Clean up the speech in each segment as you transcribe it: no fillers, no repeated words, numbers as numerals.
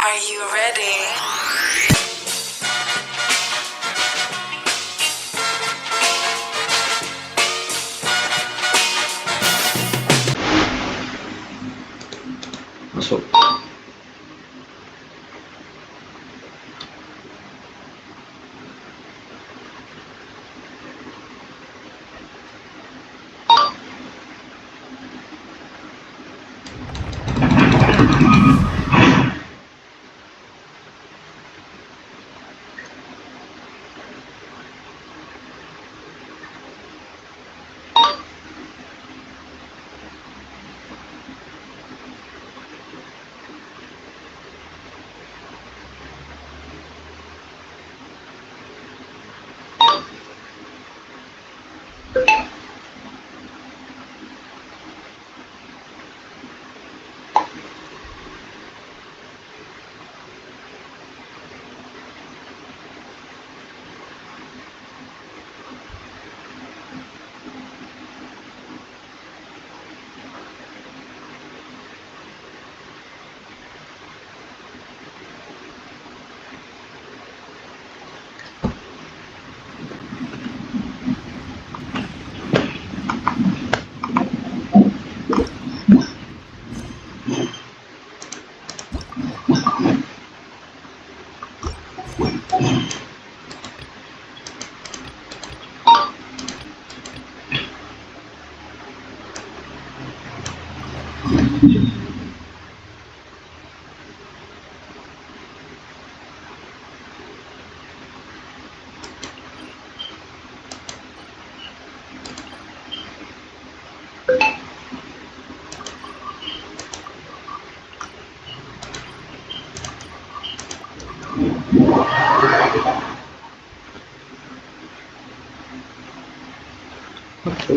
Are you ready? Masuk.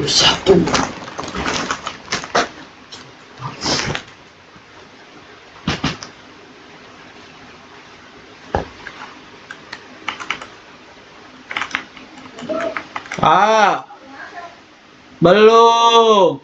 Satu. Belum.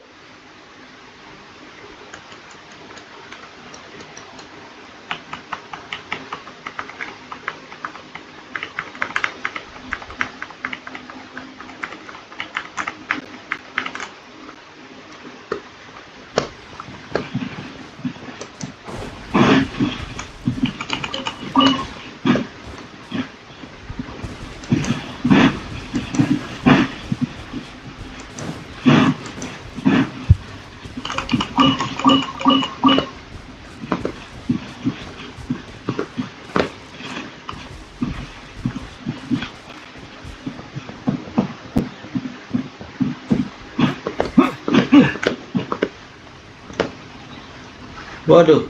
Waduh,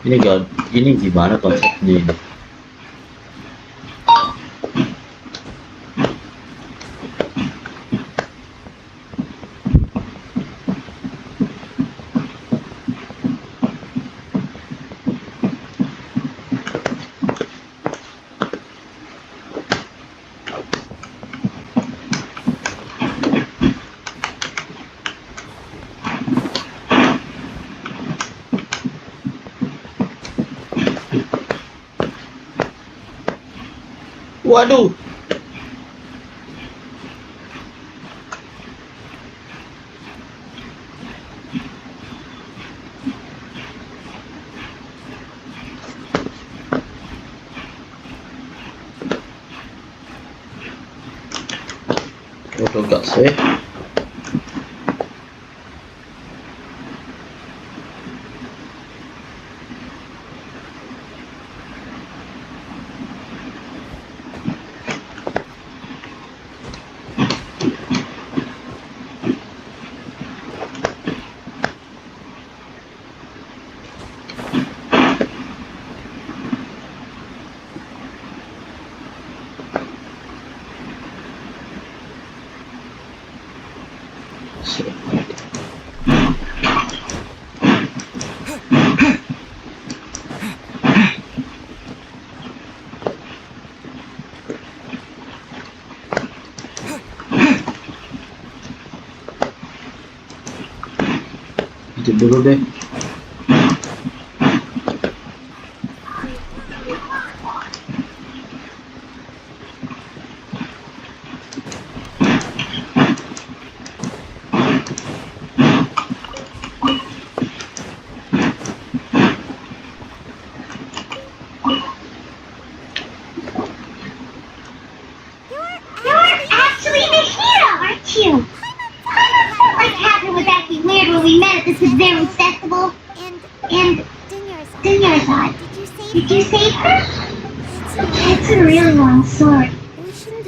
ini gimana konsepnya ini? Waduh. Waduh, enggak sih. Itu dulu deh. Dunyarzad. Did you save her? It's a really long story.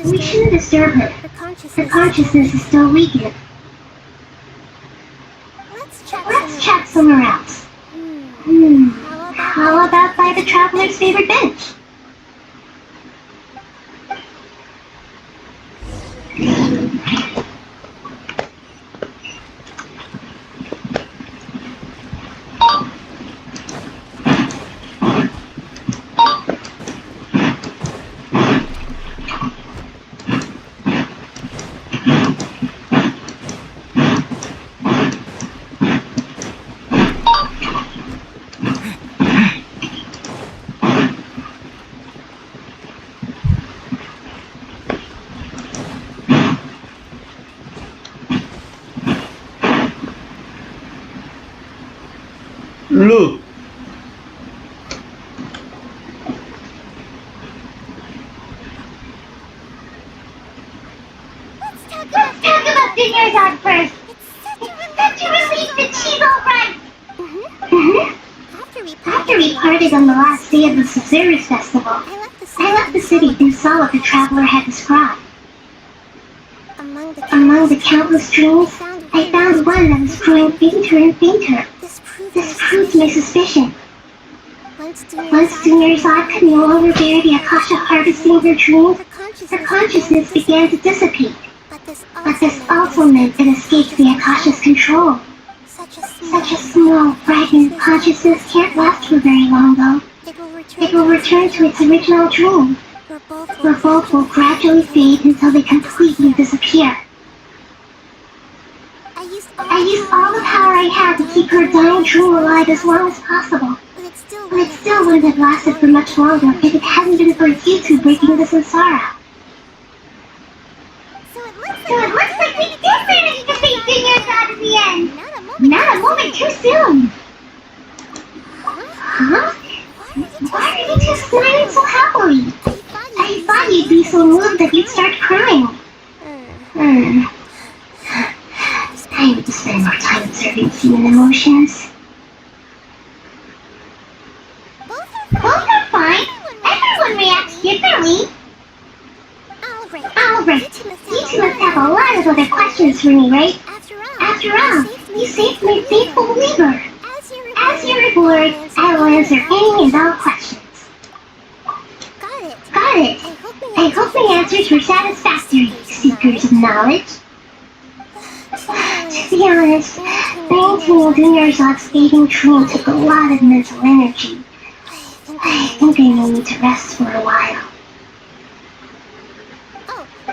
We shouldn't disturb her. Her consciousness is still weakened. Let's chat somewhere else. How about by the traveler's favorite bench? Look. Let's talk about Dunyarzad first. It's such a relief that she's alright. After we parted on the last day of the Seribu festival, I left the city and saw what the traveler had described. Among the countless dreams, I found one that was growing fainter and fainter. This proved my suspicion. Once Dunyarzad could no longer bear the Akasha harvesting her dreams, her consciousness began to dissipate. But this also meant it escaped the Akasha's control. Such a small, fragmented consciousness can't last for very long, though. It will return to its original dream, where both will gradually fade until they completely disappear. I used all the power I had to keep her dying dream alive as long as possible. But it still wouldn't have lasted for much longer if it hadn't been for you two breaking the samsara. So it looks like we did manage to defeat Dunyarzad in the end! Not a moment too soon! Huh? Why are you two smiling so happily? I thought you'd be so moved that you'd start crying. I need to spend more time observing human emotions. Both are fine. Everyone reacts differently. Alright, you two must have a lot of other questions for me, right? After all, you saved my faithful believer. As your reward, I will answer any and all questions. Got it. I hope my answers were satisfactory, seekers of knowledge. To be honest, maintaining Dunyarzad's fading dream took a lot of mental energy. I think I may need to rest for a while.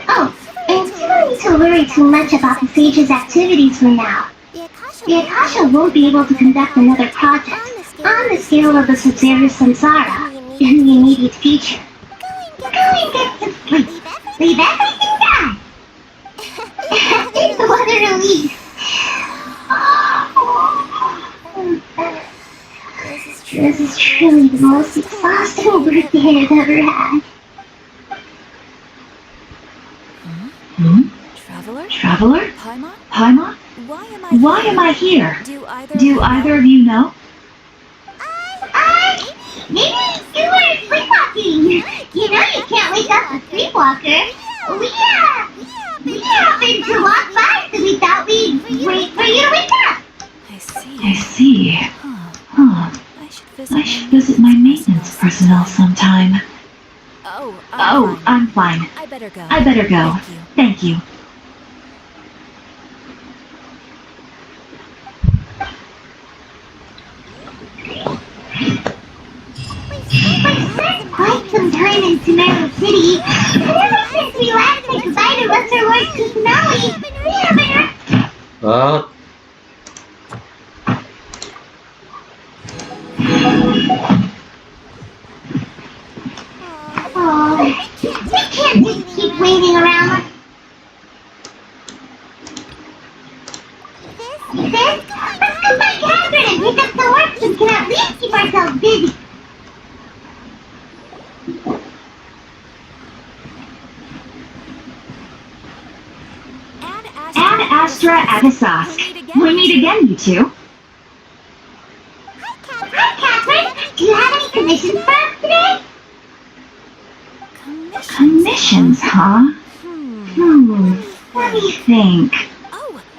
Oh, and you don't need to worry too much about the Sage's activities for now. The Akasha won't be able to conduct another project on the scale of the Seribu Samsara in the immediate future. Go and get some sleep. Leave everything down. What a relief. This is truly the most exhausting birthday I've ever had. Traveler? Paimon? Why am I here? Do either of you know? Maybe you were sleepwalking. You know you can't wake up a sleepwalker. We happened to walk by, so we thought we'd wait for you to wake up. I see. Huh. I should visit my maintenance personnel sometime. Oh, I'm fine. I better go. Thank you. We spent quite some time in Sumeru City, and ever since we last said goodbye to Lesser Lord Kusanali, we haven't heard... What? Oh, we can't just keep waiting around. Let's go find Catherine and pick up the work so we can at least keep ourselves busy. Ad Astra Agasask. We meet again, you two. Hi, Catherine. Do you have commissions for us today? Commissions, huh? Let me think.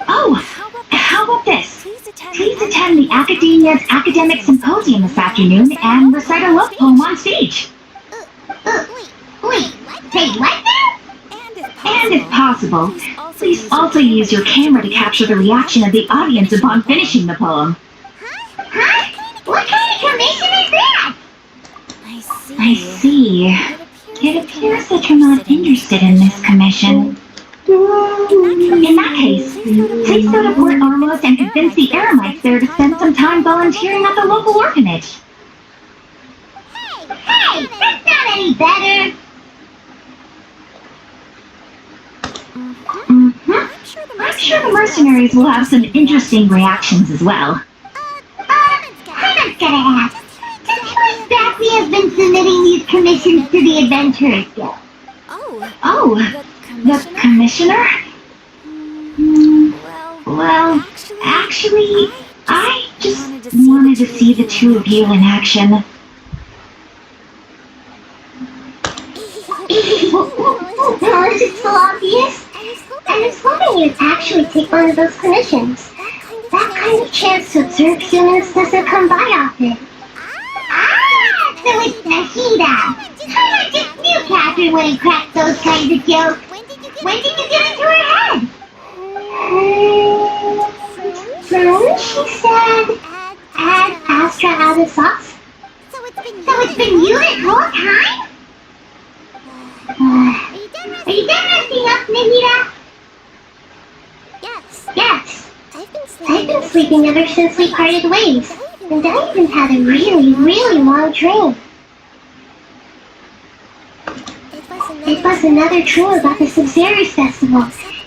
Oh, how about this? Please attend the Academia's Academic Symposium this afternoon and recite a love poem on stage. Wait, say what now? And if possible, please also use your camera to capture the reaction of the audience upon finishing the poem. Huh? What kind of commission is that? I see. It appears that you're not interested in this commission. In that case, please go to Port Ormos and convince the Eremites there to spend some time volunteering at the local orphanage. Hey, that's not any better. I'm sure the mercenaries will have some interesting reactions as well. Someone's gotta ask. Since who exactly has been submitting these commissions to the Adventurers Guild? Oh, the commissioner? Well, actually, I just wanted to see the two of you in action. Well, is it so obvious? I was hoping you'd actually take one of those commissions. That kind of chance to observe humans doesn't come by often. So it's Nahida. I just knew Catherine wouldn't crack those kinds of jokes. When did you get into her head? She said, add Astra out of sauce. So it's been you this whole time? Are you done resting up, Nahida? Yes. I've been sleeping ever since we parted ways. And I even had a really, really long dream. It was another dream about the Sub-Zero's festival,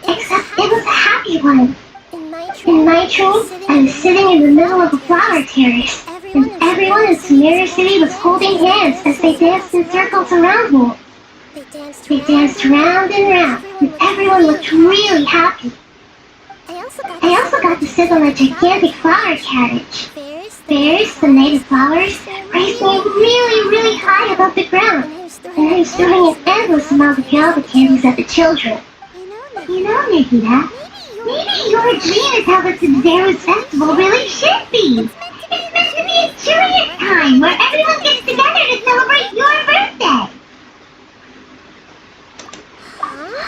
except it was a happy one. In my dream, I was sitting in the middle of a flower terrace, and everyone in Samira City was holding hands as they danced in circles around me. They danced round and round, and everyone looked really happy. I also got to sit on a gigantic flower carriage. Fairs, the native flowers, raised me really, really high above the ground, and I was throwing an endless amount of Java candies at the children. You know, Nahida, maybe your dream is how the Sub-Zero's festival really should be. It's meant to be a joyous time where everyone gets together to celebrate your birthday.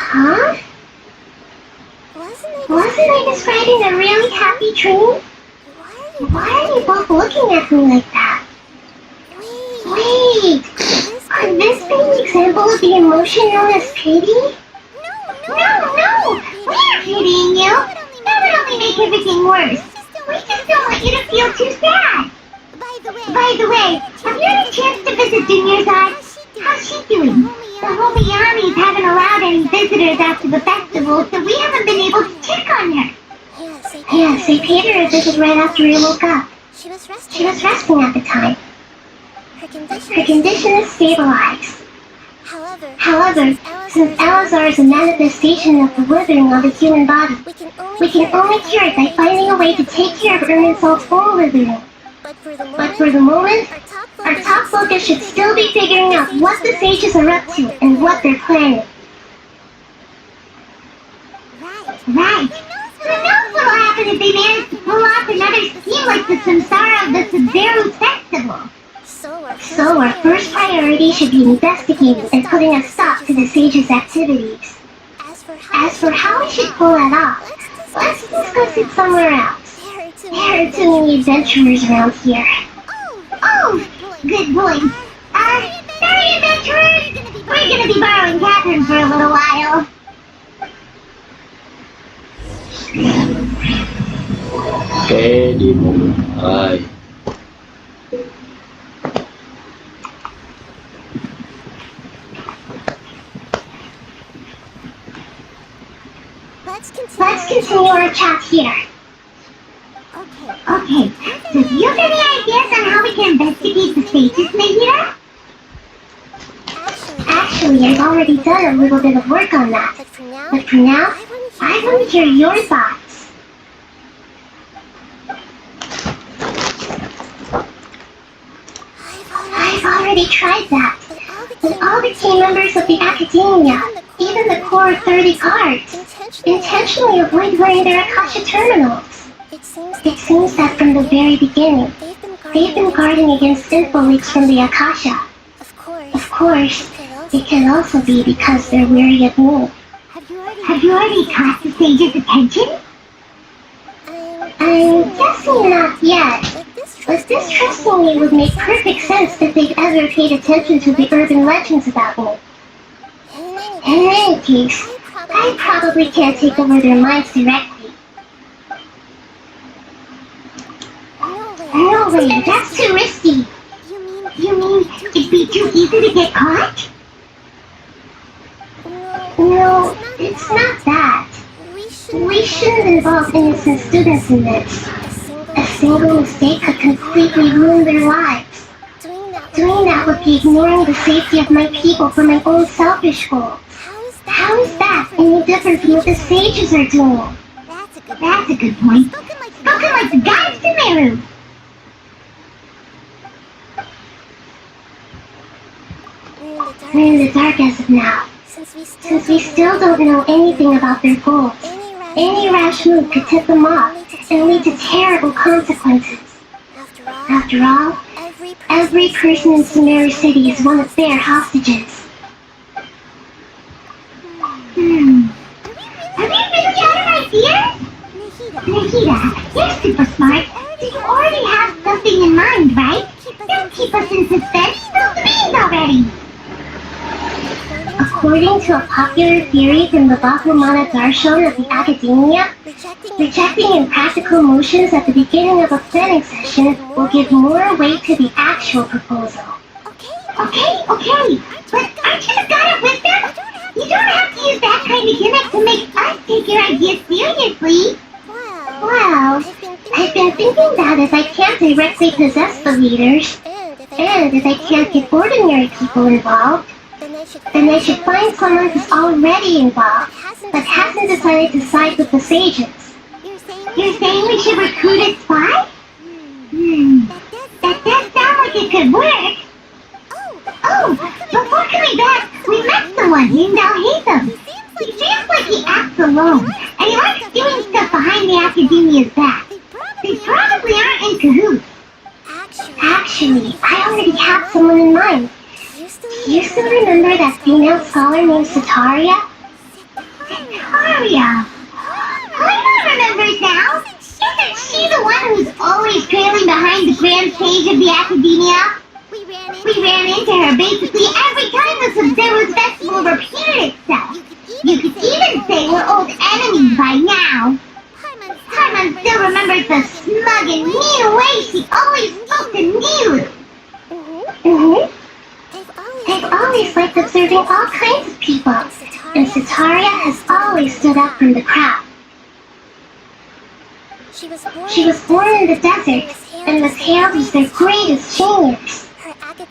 Huh? Wasn't I describing a really happy dream? Why are you both looking at me like that? Wait, could this be an example of the emotion known as pity? No, we're pitying you. That would only make everything worse. We just don't want you to feel too sad. By the way, have you had a chance to visit Junior's eye? How's she doing? The Holy Armies haven't allowed any visitors after the festival, so we haven't been able to check on her. Yes, they paid her a visit right after we woke up. She was resting at the time. Her condition is stabilized. However, since Elazar is a manifestation of the withering of the human body, we can only cure it by finding a way to take care of Irminsul's own withering. But for the moment, our top focus should still be figuring out what the sages are up to and what they're planning. Right. Who knows what'll happen if they manage to pull off another scheme like the Samsara of the Sub-Zero's festival? So our first priority should be investigating and putting a stop to the sages' activities. As for how we should pull that off, let's discuss it somewhere else. There are too many adventurers around here. Oh, good point. Sorry, adventurers! We're gonna be borrowing Catherine for a little while. Oke, dimulai. Let's continue our chat here. Okay, so do you have any ideas on how we can investigate the stages, Nahida? Actually, I've already done a little bit of work on that. But for now, I want to hear your thoughts. I've I've already tried that. But all the key members of the Academia, even the core 30 guards, intentionally avoid wearing their Akasha terminals. It seems that from the very beginning, they've been guarding against info leaks from the Akasha. Of course, it can also be because they're wary of me. Have you already caught the sage's attention? I'm guessing not yet, but this trusting me would make perfect sense if they'd ever paid attention to the urban legends about me. In any case, I probably can't take over their minds directly. No way, that's too risky. You mean it'd be too easy to get caught? No, it's not that. We shouldn't involve innocent students in this. A single mistake could completely ruin their lives. Doing that would be ignoring the safety of my people for my own selfish goals. How is that any different from what the sages are doing? That's a good point. Spoken like the goddess Sumeru. We're in the dark as of now. Since we still don't know anything about their goals, any rash move could tip them off and lead to terrible consequences. After all, every person in Sumeru City is one of their hostages. Are we really out of ideas? Nahida, you're super smart. So you already have something in mind, right? Don't keep us in suspense. Spill the beans already. According to a popular theory from the Bakumana Darshan of the Academia, rejecting impractical motions at the beginning of a planning session will give more weight to the actual proposal. Okay, but aren't you the god of wisdom? You don't have to use that kind of gimmick to make us take your ideas seriously. Well, I've been thinking that if I can't directly possess the leaders, and if I can't get ordinary people involved, then I should find someone who's already involved, but hasn't decided to side with the sages. You're saying we should recruit a spy? That does sound like it could work. Oh, before coming back, we met someone named Alhaitham. He seems like he acts alone, and he likes doing stuff behind the Academia's back. They probably aren't in cahoots. Actually, I already have someone in mind. Do you still remember that female scholar named Sataria? Sataria? Paimon remembers now. Isn't she the one who's always trailing behind the grand stage of the Academia? We ran into her basically every time the Sub-Zero's festival repeated itself. You could even say we're old enemies by now. Paimon still remembers the smug and mean way she always spoke to Niru. They've always liked observing all kinds of people, and Sataria has always stood up from the crowd. She was born in the desert and was hailed as their greatest genius.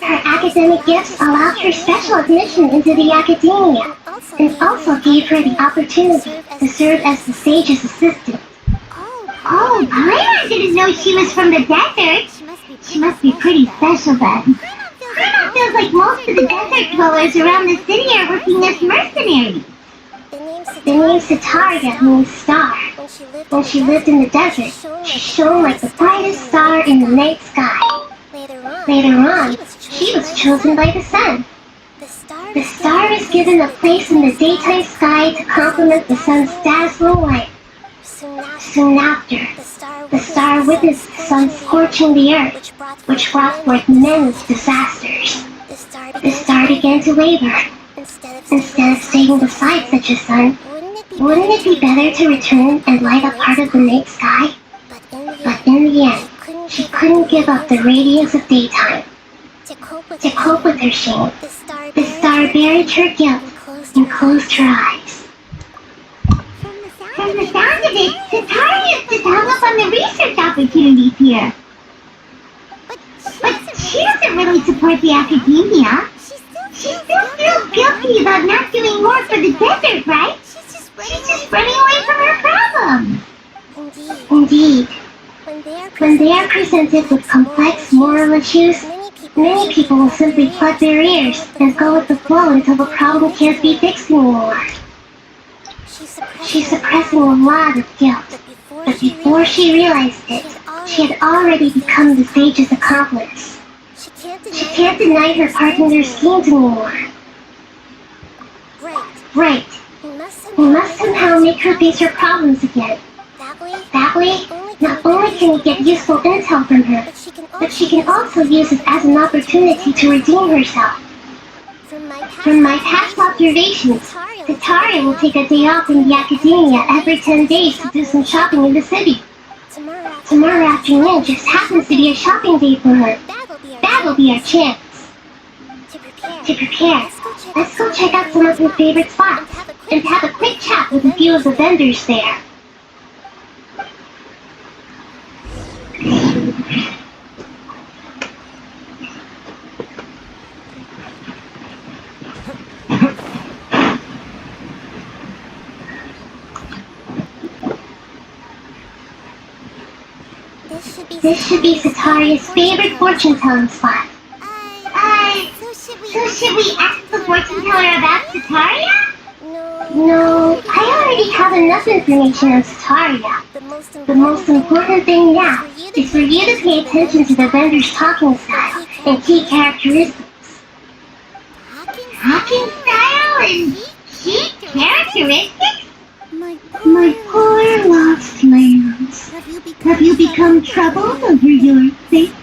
Her academic gifts allowed her special admission into the Academia, and also gave her the opportunity to serve as the sage's assistant. Oh, Paimon didn't know she was from the desert. She must be pretty special then. Paimon feels like most of the desert dwellers around the city are working as mercenaries. The name Sataria means star. When she lived in the desert, she shone like the brightest star in the night sky. Later on, she was chosen by the sun. The star is given a place in the daytime sky to complement the sun's dazzling light. Soon after, the star witnessed the sun scorching the earth, which brought forth many disasters. The star began to waver. Instead of staying beside such a sun, wouldn't it be better to return and light up part of the night sky? But in the end, she couldn't give up the radiance of daytime. To cope with her shame, the star buried her guilt and closed her eyes. From the sound of it, Sataria is just hung up on the research opportunities here. But she doesn't really support the Academia. She still feels guilty about not doing more for the desert, right? She's just running away from her problems. Indeed, when they are presented with complex moral issues, Many people will simply plug their ears and go with the flow until the problem can't be fixed anymore. She's suppressing a lot of guilt, but before she realized it, she had already become the sage's accomplice. She can't deny her part in their schemes anymore. Right. We must somehow make her face her problems again. That way, not only can we get useful intel from her, but she can also use it as an opportunity to redeem herself. From my past observations, Kataria will take a day off from the academia every 10 days to do some shopping in the city. Tomorrow afternoon just happens to be a shopping day for her. That'll be our chance. To prepare, let's go check out some of her favorite spots and have a quick chat with a few of the vendors there. This should be Sataria's favorite fortune-telling spot. So should we ask the fortune teller about Sataria? No, I already have enough information on Sataria. The most important thing now is for you to pay attention to the vendor's talking style and key characteristics. Talking style and key characteristics? My poor lost lambs. Have you become troubled over your fate?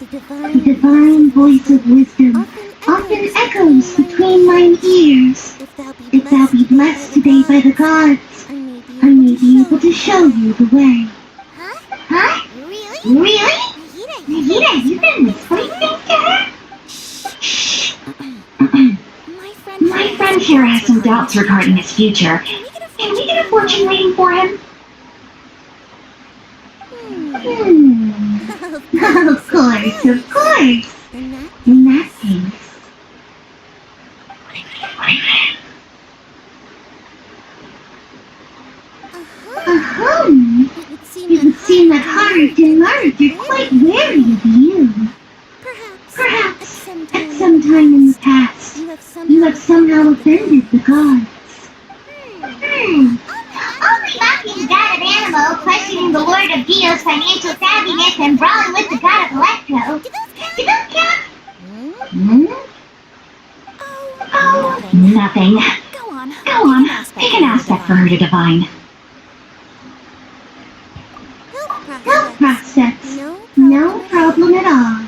The divine voice of wisdom often echoes between mine ears. If thou be blessed today by the gods, I may be able to show you the way. Huh? Really? Nagita, you've been whispering things to her? Shh. My friend here has some doubts regarding his future. Can we get a fortune reading for him? Of course. In that case. It would seem that Heart and Mart are quite wary of you. Perhaps, at some time in the past, you have somehow offended the gods. Only mocking the god of Animo, questioning the lord of Dio's financial savviness, and brawling with the god of Electro. Do those count? Oh, nothing. Go on. Pick an aspect for her to divine. Health prospects. No problem at all.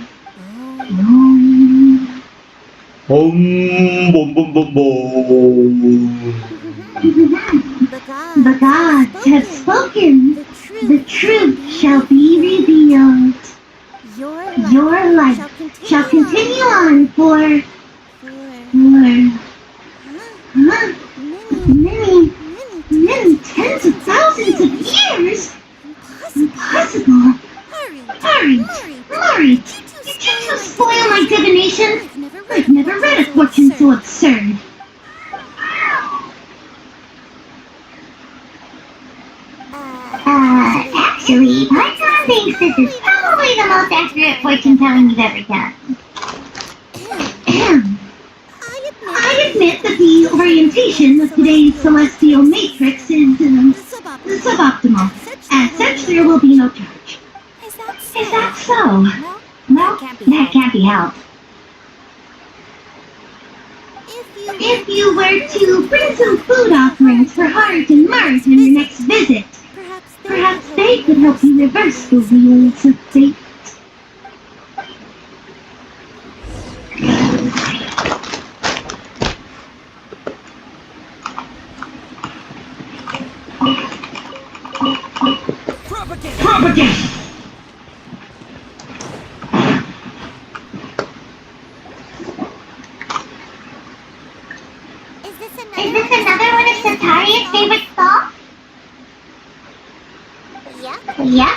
Boom, boom, boom, boom. The gods have spoken. The truth shall be revealed. Your life shall continue on for many tens of thousands of years. Impossible. Hurry. You two spoil my divination. I've never read a fortune so absurd. Actually, Python thinks this is probably the most accurate fortune-telling you've ever done. I admit that the orientation of today's celestial matrix is suboptimal. As such, there will be no charge. Is that so? Well, that can't be helped. If you were to bring some food offerings for Heart and Mart on your next visit, perhaps they could help you reverse the wheels of fate. Propaganda! Is this another one of Sataria's favorite stalls? Yeah,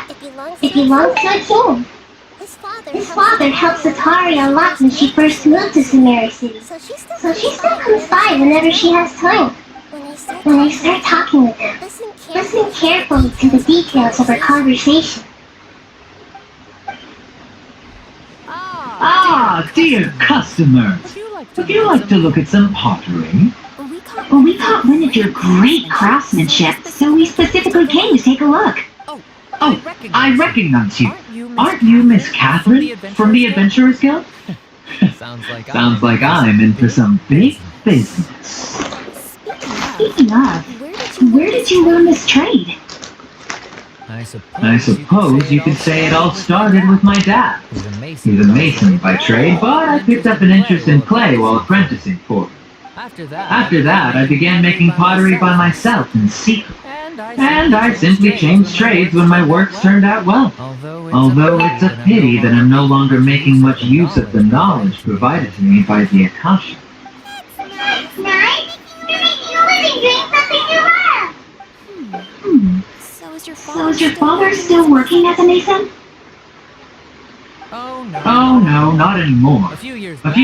it belongs to a king. His father helped Sataria a lot when she first moved to Sumeri City, so she still comes by whenever she has time. When I start talking with him, listen carefully to the details of our conversation. Ah, dear customer. Would you like to look at some pottery? Well, we caught wind of your great craftsmanship, so we specifically came to take a look. Oh, I recognize you. Aren't you Miss Catherine from the Adventurers Guild? Sounds like I'm in for some big business. Speaking of, where did you learn this trade? I suppose you could say it all started with my dad. He's a mason by trade, but I picked up an interest in clay while apprenticing for him. After that, I began making pottery by myself in secret. And I simply changed trades when my works turned out well. Although it's a pity that I'm no longer making much use of the knowledge provided to me by the Akasha. That's nice. You're making a living doing something you love. So is your father still working as a mason? Oh no, not anymore. A few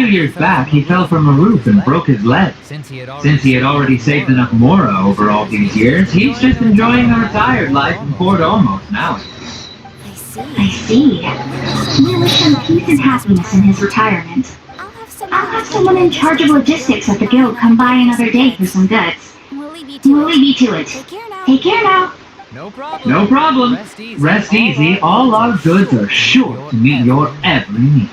years back, he fell from a roof and broke his leg. Since he had already saved enough mora over all these years, he's just enjoying a retired life in Port Ormos now. I see. We wish him peace and happiness in his retirement. I'll have someone in charge of logistics at the guild come by another day for some goods. We'll leave you to it. Take care now. No problem. Rest easy. All our goods are sure to meet your every need.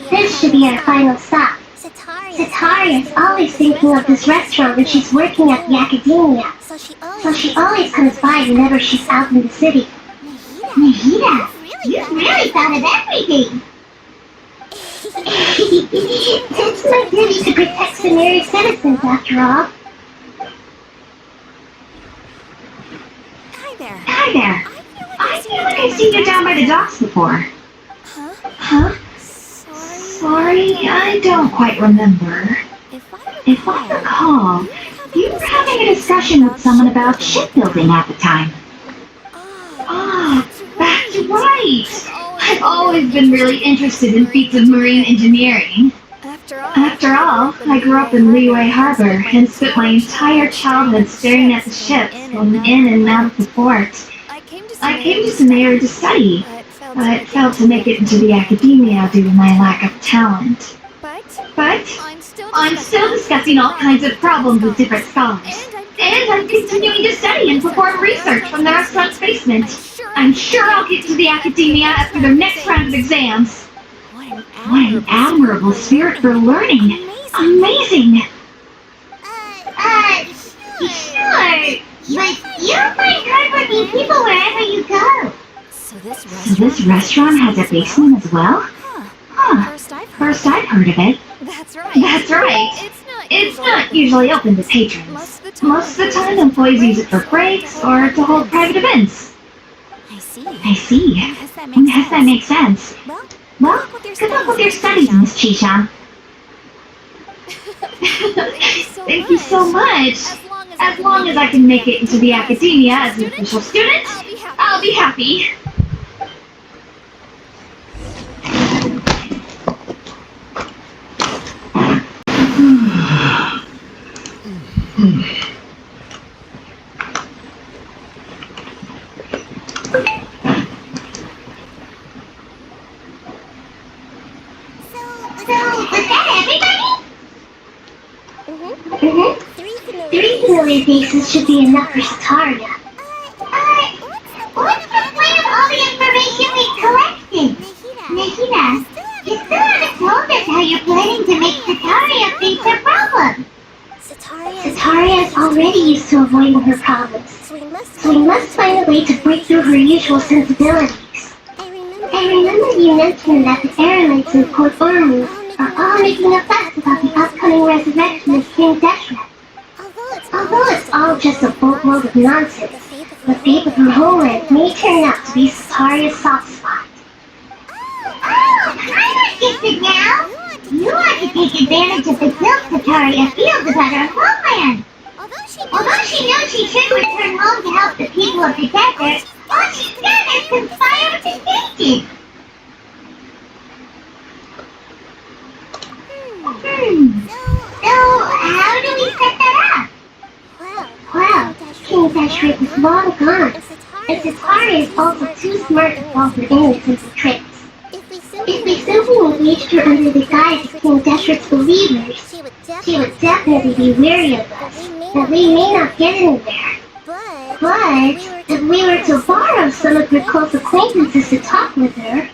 This should be our final stop. Sataria is always thinking of this restaurant when she's working at the academia. So she always comes by whenever she's out in the city. Nahida, you've really thought of everything. It's my duty to protect Samari's citizens, after all. Hi there. I feel like I've seen you down by the docks before. Huh? Sorry, I don't quite remember. If I recall, you were having a discussion with someone about shipbuilding at the time. Ah, that's right! I've always been really interested in feats of marine engineering. After all, I grew up in Liyue Harbor and spent my entire childhood staring at the ships going in and out of the port. I came to Samara to study, but failed to make it into the academia due to my lack of talent. But I'm still discussing all kinds of problems with different scholars. And I'm continuing to study and perform research from the restaurant's basement. I'm sure I'll get to the academia after their next round of exams. What an admirable spirit for learning. Amazing. Sure. But you'll find hardworking people wherever you go. So this restaurant has a basement as well? Huh. First I've heard of it. That's right. It's not usually open to patrons. Most of the time, employees use it for breaks or to hold private events. I see. I guess that makes sense. Well, good luck with your studies, Miss Chishan. Thank you so much. As long as I can make it into the academia as an official student, I'll be happy. Three familiar faces should be enough for Sataria. What's the point of all the information we've collected? Nahida, you still haven't told us how you're planning to make Sataria face her problem. Sataria is already used to avoiding her problems, so we must find a way to break through her usual sensibilities. I remember you mentioned that the Airlights in Port Ormuz are all making a fuss about the upcoming resurrection of King Deshret. Although it's all just a boatload of nonsense, the fate of her homeland may turn out to be Sataria's soft spot. Oh, I'm gifted now! You want to take advantage of the guilt Sataria feels about her homeland! Although she knows she should return home to help the people of the desert, all she's done is conspire with the Genshin. So, how do we set that up? Well, King Deshret is long gone, and Satara is also too smart to fall for innocent tricks. If we simply engaged her under the guise of King Deshret's believers, she would definitely be wary of us, that we may not get anywhere. But, if we were to borrow some of her close acquaintances to talk with her,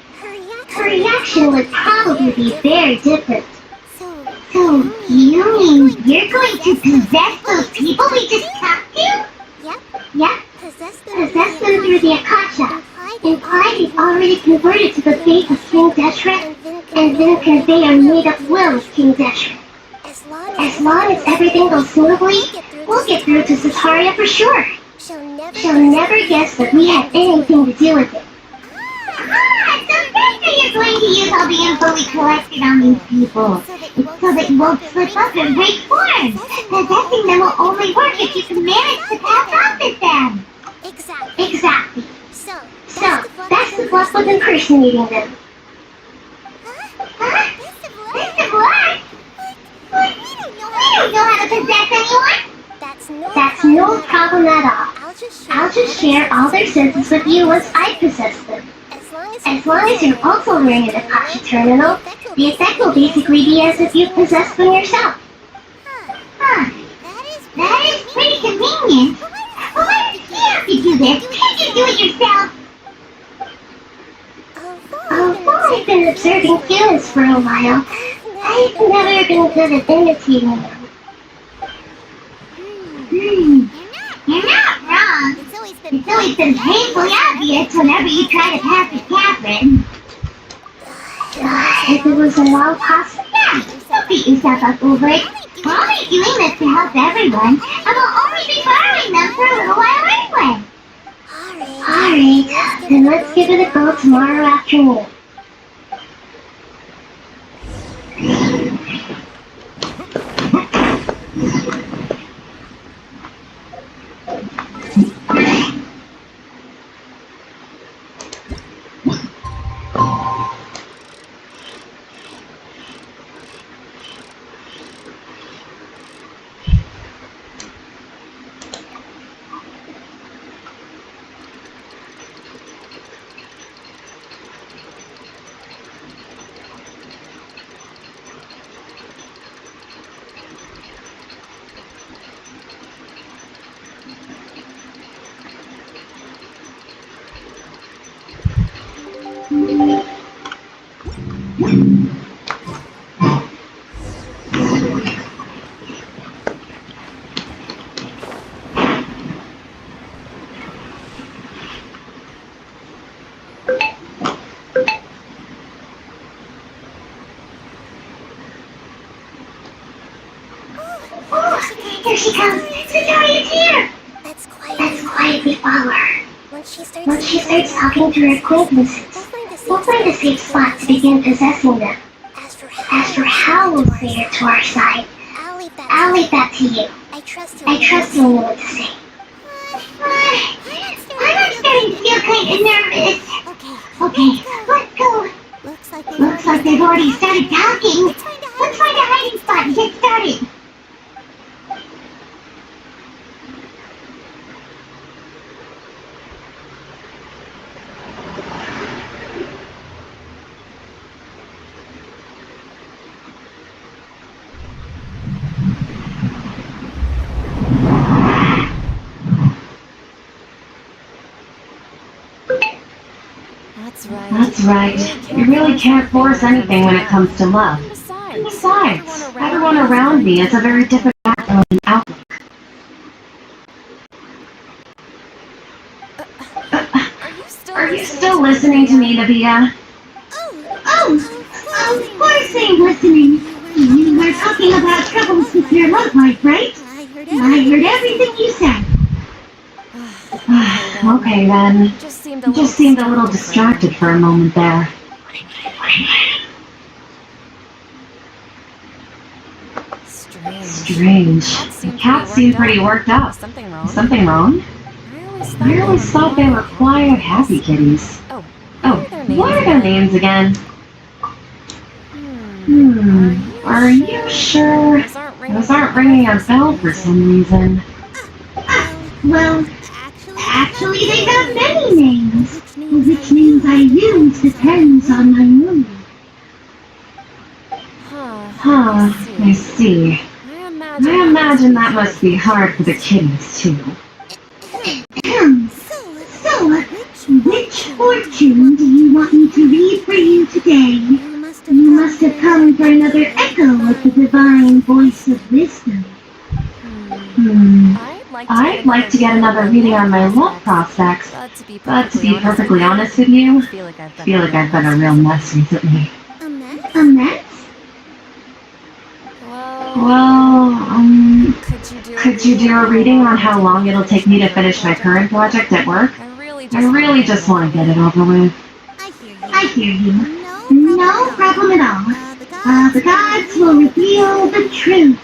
her reaction would probably be very different. So, you mean you're going to possess those people we just talked to? Yep. Possess them through the Akasha. Imply they've already converted to the faith of King Deshret, and then convey our made-up will of King Deshret. As long as everything goes smoothly, we'll get through to Sataria for sure. She'll never guess that we had anything to do with it. So that's how you're going to use all the info we collected on these people, so that you won't slip up and break forms. Possessing them will only work if you can manage to pass off as them. Exactly. So, that's the bluff with impersonating them. Best of luck? We don't know how to possess anyone. That's no problem at all. I'll just share all their senses with you once I possess them. As long as you're also wearing an Akasha terminal, the effect will basically be as if you possessed them yourself. That is pretty convenient. But why does he have to do this? Can't you do it yourself? Although I've been observing humans for a while, I've never been good at imitating them. You're not wrong. It's always been painfully obvious whenever you try to pass it, Catherine. If it wasn't all possible, don't beat yourself up over it. We're only doing this to help everyone, and we'll only be borrowing them for a little while anyway. Alright, then let's give it a go tomorrow afternoon. Here she comes! Sataria's here! Let's quietly follow her. Once she starts talking to her acquaintances, we'll find a safe spot to begin possessing them. As for how we'll clear her to our side, I'll leave that to you. I trust you'll know what to say. I'm starting to feel kind of nervous. Okay, let's go. Looks like they've already started talking. Let's find a hiding spot and get started. That's right. You really can't force anything when it comes to love. Besides, everyone around me has a very different outlook. Are you still listening to me, Nabia? Of course I'm listening. You were talking about troubles with your love life, right? I heard everything you said. Okay then. Just seemed a little distracted for a moment there. Strange. The cats seem pretty worked up. Something wrong? I always thought they were quiet, happy kitties. Oh, what are their names again? Are you sure? Those aren't ringing a bell for some reason. Well, actually they have many names. Which names I use depends on my mood. Huh, I see. I imagine that must be hard for the kitties, too. So, which fortune do you want me to read for you today? You must have come for another echo of the divine voice of wisdom. I'd like to get another reading on my love prospects, but to be perfectly honest with you, I feel like I've been a real mess recently. A mess? Well, could you do a reading on how long it'll take me to finish my current project at work? I really just want to get it over with. I hear you. No problem at all. The gods will reveal the truth.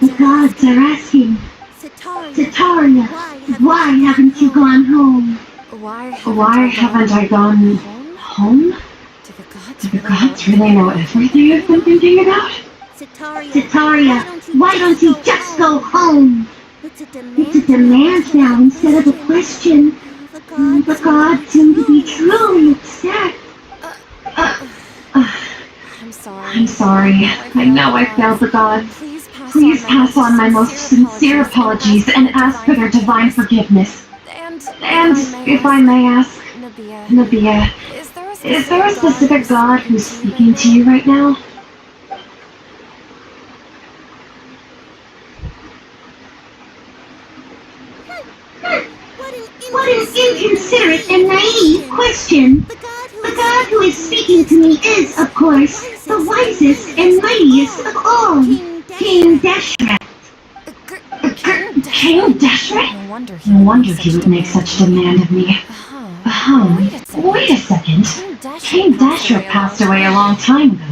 The gods are asking, Sataria, why haven't you gone home? Why haven't I gone home? Do the gods really know everything I've been thinking about? Sataria, why don't you just go home? It's a demand now instead of a question. The gods seem to be truly upset. I'm sorry. I know I failed the gods. Please pass on my most sincere apologies and ask for their divine forgiveness. And, if I may ask, Nabia, is there a specific god who's speaking to you right now? What an inconsiderate and naive question. The god who is speaking to me is, of course, the wisest and mightiest of all, King Dashret. King Dashret? No wonder he would make such demand of me. Wait a second. King Dashret passed away a long time ago.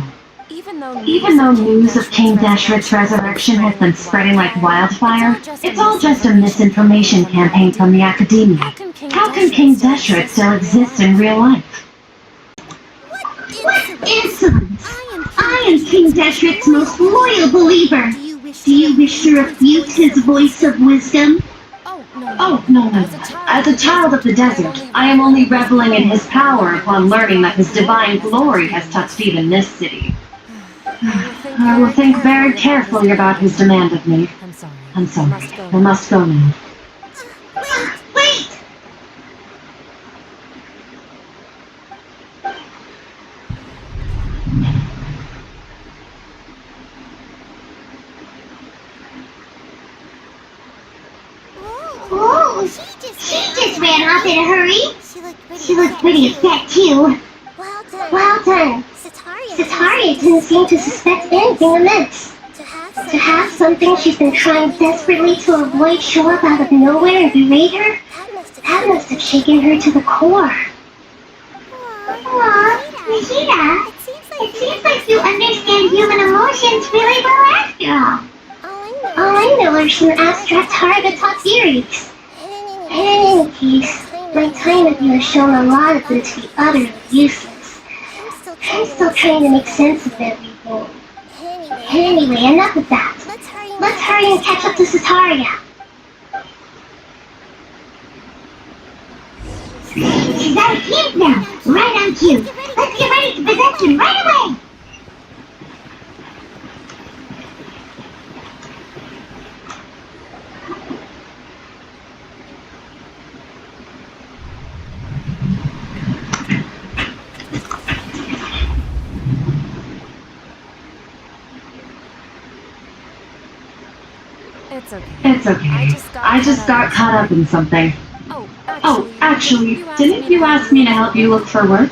Even though news of King Dashret's resurrection has been spreading like wildfire, it's all just a misinformation campaign from the academia. How can King Dashret still exist in real life? What insolence! I am King Dashret's most loyal believer. Do you wish to refute his voice of wisdom? Oh, no. As a child of the desert, I am only reveling in his power upon learning that his divine glory has touched even this city. I will think very carefully about his demand of me. I'm sorry. I must go now. Wait! Oh, she just ran off in a hurry. She looked pretty upset too. Well done. Sataria didn't seem to suspect anything amiss. To have something she's been trying desperately to avoid show up out of nowhere and berate her, that must have shaken her to the core. Aw, Nihida, it seems like you understand human emotions really well after all. All I know are some abstract Haragata theories. In any case, my time with you has shown a lot of them to be utterly useless. I'm still trying to make sense of everything. Anyway, enough of that. Let's hurry and catch up to Sataria. She's out of camp now. Right on cue. Let's get ready to present him right away. It's okay. I just got caught up in something. Oh, actually, didn't you ask me to help you look for work?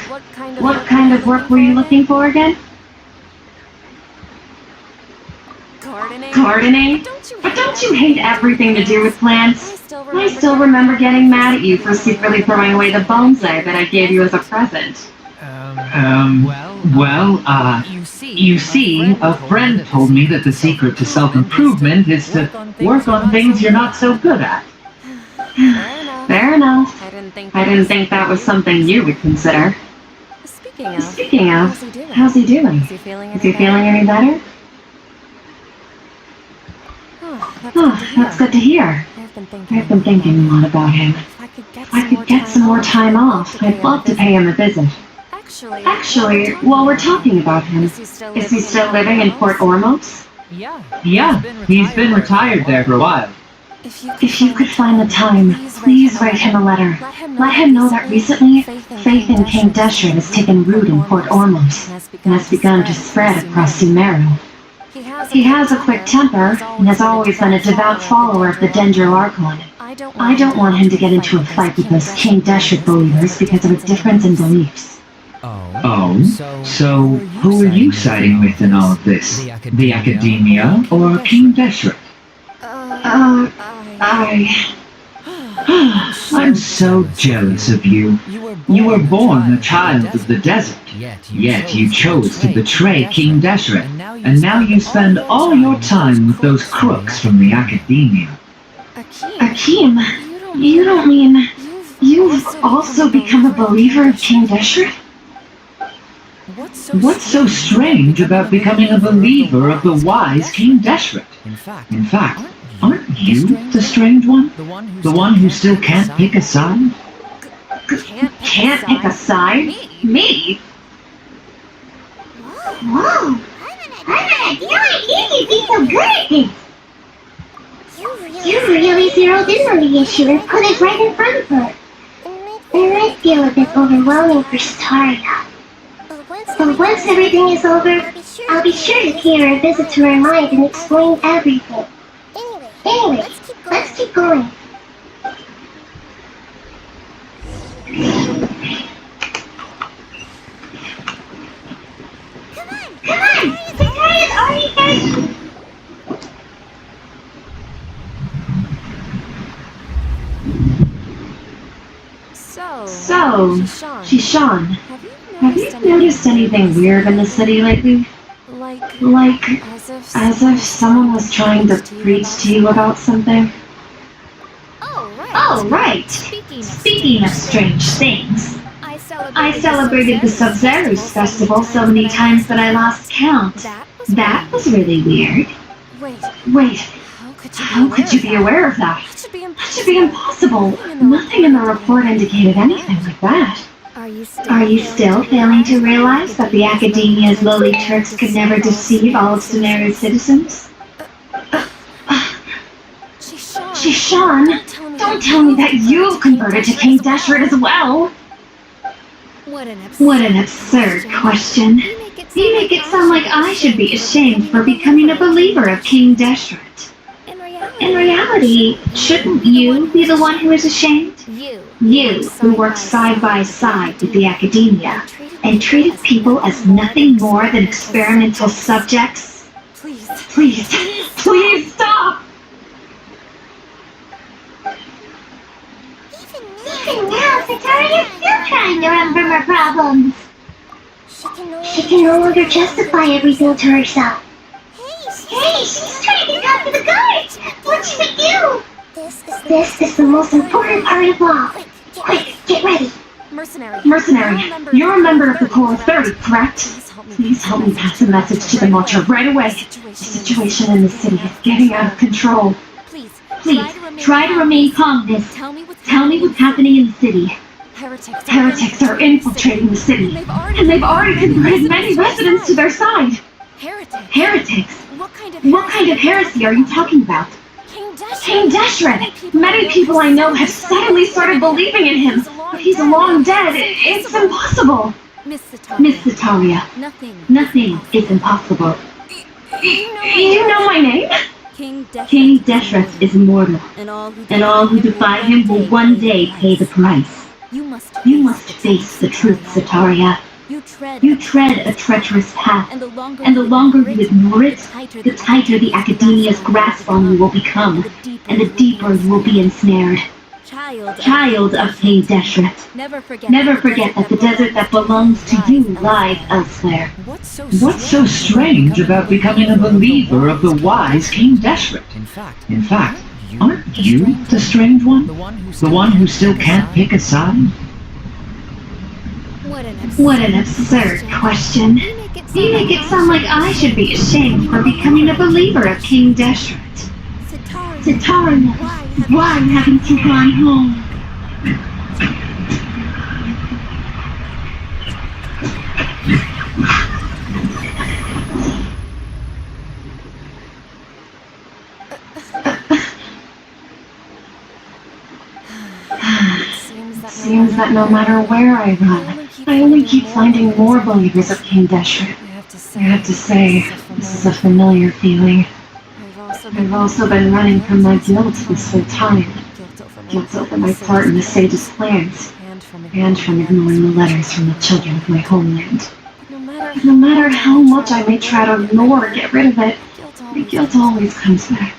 What kind of work were you looking for again? Gardening? But don't you hate everything to do with plants? I still remember getting mad at you for secretly throwing away the bonsai that I gave you as a present. You see, a friend told me that the secret to self-improvement is to work on things you're not so good at. Fair enough. I didn't think that was something you would consider. Speaking of, how's he doing? Is he feeling any better? Oh, that's good to hear. I've been thinking a lot about him. If I could get some more time off, I'd love to pay him a visit. Actually, while we're talking about him, is he still living in Port Ormos? Yeah, he's been retired there for a while. If you could find the time, please write him a letter. Let him know that recently, faith in King Deshret has taken root in Port Ormos and has begun to spread across Sumeru. He has a quick temper and has always been a devout follower of the Dendro Archon. I don't want him to get into a fight with those King Deshret believers because of a difference in beliefs. Oh, so who are you siding with in all of this? The Academia or King Deshret? I'm so jealous of you. You were born a child of the desert, yet you chose to betray King Deshret, and now you spend all your time with those crooks from the Academia. Akeem, you don't mean you've also become a believer of King Deshret? What's so strange about becoming a believer of the wise King Deshret? In fact, aren't you the strange one? The one who still can't pick a side? Can't pick a side? Me? Whoa! I had no idea you'd be so good at this! You really zeroed in on the issue and put it right in front of her. It might feel a bit overwhelming for Staria. But once everything is over, I'll be sure to pay her a visit to her mind and explain everything. Anyway, let's keep going. Come on! Victoria's already finished! So, Shishan, have you noticed anything weird in the city lately? Like, as if someone was trying to preach to you about something? Oh, right! Speaking of strange things, I celebrated the Sub-Zerus festival so many times that I lost count. That was really weird. Wait, how could you be aware of that? That should be impossible. Nothing in the report indicated anything like that. Are you still failing to realize that the Academia's lowly Turks could never deceive all of Sumeru's citizens? Shishan, don't tell me that you've converted to King Deshret as well! What an absurd question. You make it sound like I should be ashamed for becoming a believer of King Deshret. In reality, shouldn't you be the one who is ashamed? You, who worked side by side with the Academia, and treated people as nothing more than experimental subjects? Please stop! Even now, Victoria's still trying to run from her problems. She can no longer justify everything to herself. Hey, she's trying to talk to the guards! What should we do? This is the most important part of all. Quick, get ready. Mercenary, you're a member of the Core 30, correct? Please help me pass a message to the Watcher right away. The situation in the city is getting out of control. Please, try to remain calm, Miss. Tell me what's happening in the city. Heretics are infiltrating the city, and they've already converted many residents to their side. Heretics? What kind of heresy are you talking about? King Deshret! Many people I know have suddenly started believing in him, but he's long dead. It's impossible. Miss Sataria, nothing is impossible. You know my name? King Deshret is immortal, and all who defy him will one day pay the price. You must face the truth, Sataria. You tread a treacherous path, and the longer you ignore it, the tighter the Academia's grasp on you will become, and the deeper you will be ensnared. Child of King Deshret, never forget that the desert that belongs to you lies elsewhere. What's so strange about becoming a believer of the wise King Deshret? In fact, aren't you the strange one? The one who still can't pick a side? What an absurd question. You make it sound like I should be ashamed for becoming a believer of King Deshret. Sitara knows why haven't you gone home? Seems that no matter where I run, I only keep finding more believers of King Deshret. I have to say, this is a familiar feeling. I've also been running from my guilt this whole time. Guilt over my part in the sage's plans, and from ignoring the letters from the children of my homeland. No matter how much I may try to ignore or get rid of it, the guilt always comes back.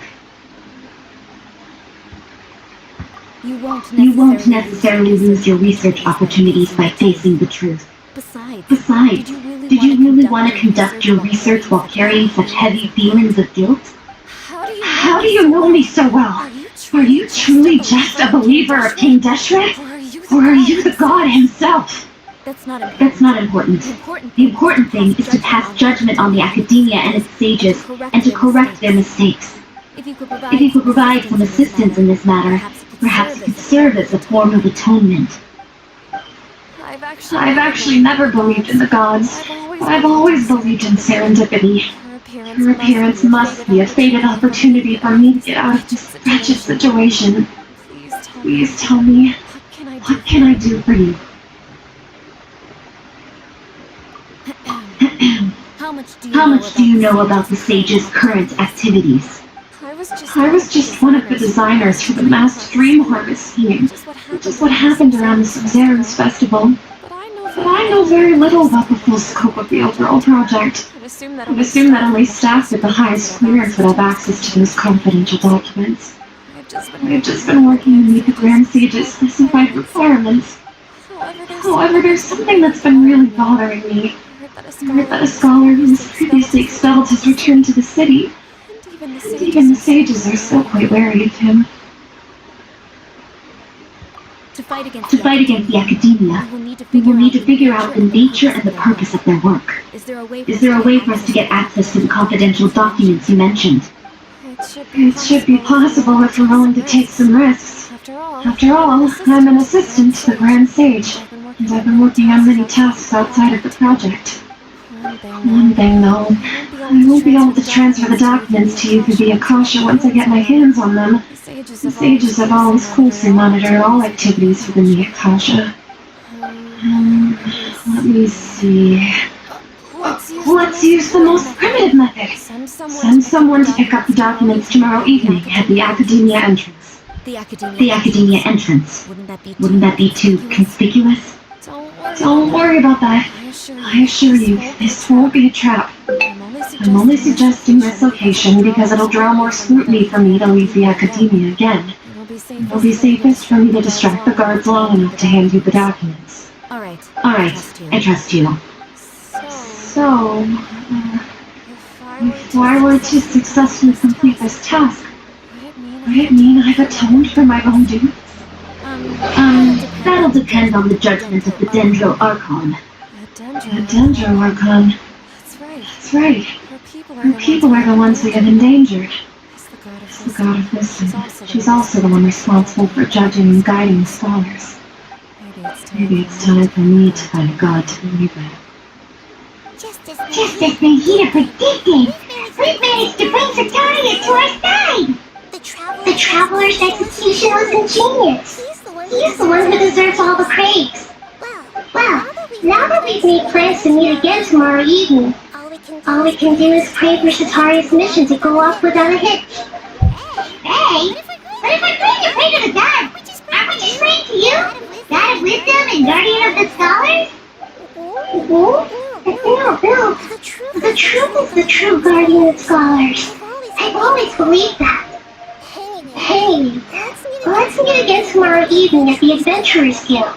You won't necessarily lose your research opportunities by facing the truth. Besides, did you really want to conduct your research while carrying such heavy feelings of guilt? How do you know me so well? Are you truly just a believer of King Deshret? Or are you the god himself? That's not important. The important thing is to pass judgment on the academia and its sages, and to correct their mistakes. If you could provide some assistance in this matter, perhaps it could serve as a form of atonement. I've actually never believed in the gods, but I've always believed in serendipity. Her appearance must be a fated opportunity for me to get out of this wretched situation. Please tell me, what can I do for you? How much do you know about the sage's current activities? I was just one of the designers for the masked dream harvest scheme, which is what happened around the Sub-Zero's festival. But I know very little about the full scope of the overall project. I'd assume that only staff with the highest clearance would have access to those confidential documents. I've just been working to meet the Grand Sage's specified requirements. However, there's something that's been really bothering me. I heard that a scholar who was previously expelled has returned to the city. And even the sages are still quite wary of him. To fight against the academia, we will need to figure out the nature and the purpose of their work. Is there a way for us to get access to the confidential documents you mentioned? It should be possible if we're willing to take some risks. After all, I'm an assistant to the Grand Sage, and I've been working on many tasks outside of the project. One thing though, I won't be able to transfer the documents to you through the Akasha once I get my hands on them. The sages have always closely monitored all activities within the Akasha. Let me see. Let's use the most primitive method. Send someone to pick up the documents tomorrow evening at the Academia entrance. The Academia entrance. Wouldn't that be too conspicuous? Don't worry about that. I assure you, this won't be a trap. I'm only suggesting this location because it'll draw more scrutiny for me to leave the Academia again. It'll be safest for me to distract the guards long enough to hand you the documents. Alright, I trust you. So, if I were to successfully complete this task, would it mean I've atoned for my own doings? That'll depend on the judgment of the Dendro Archon. The Dendro Archon? That's right. Her people are the ones who get endangered. It's the god of wisdom. She's also the one responsible for judging and guiding the scholars. Maybe it's time for me to find a god to believe in. Just as Vegeta predicted, we've managed to bring Sataria to our side! The Traveler's execution was ingenious. He's the one who deserves all the praise. Well, now that we've made plans to meet again tomorrow evening, all we can do is pray for Sataria's mission to go off without a hitch. Hey, but if we're going to pray to the gods, aren't we just praying to you? God of wisdom and guardian of the scholars? No. The truth is the true guardian of scholars. I've always believed that. Hey, let's meet it again tomorrow evening at the Adventurers Guild.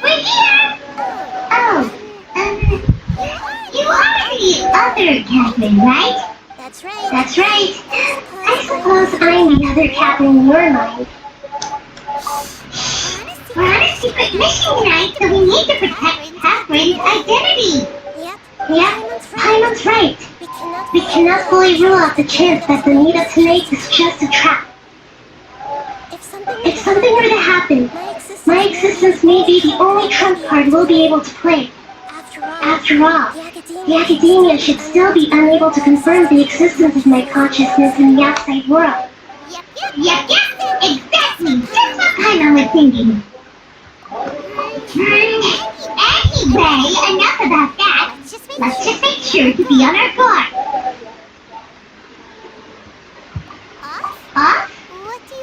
We're here! Oh, you are the other Catherine, right? That's right. That's right. I suppose I'm the other Catherine in your mind. We're on a secret mission tonight, so we need to protect Catherine's identity. Yep, Paimon's right. We cannot fully rule out the chance that the meetup tonight is just a trap. If something were to happen, my existence may be the only trump card we'll be able to play. After all, the academia should still be unable to confirm the existence of my consciousness in the outside world. Yep, exactly. Just what Paimon was thinking. Anyway, enough about that. Let's just make sure to be on our guard. Off?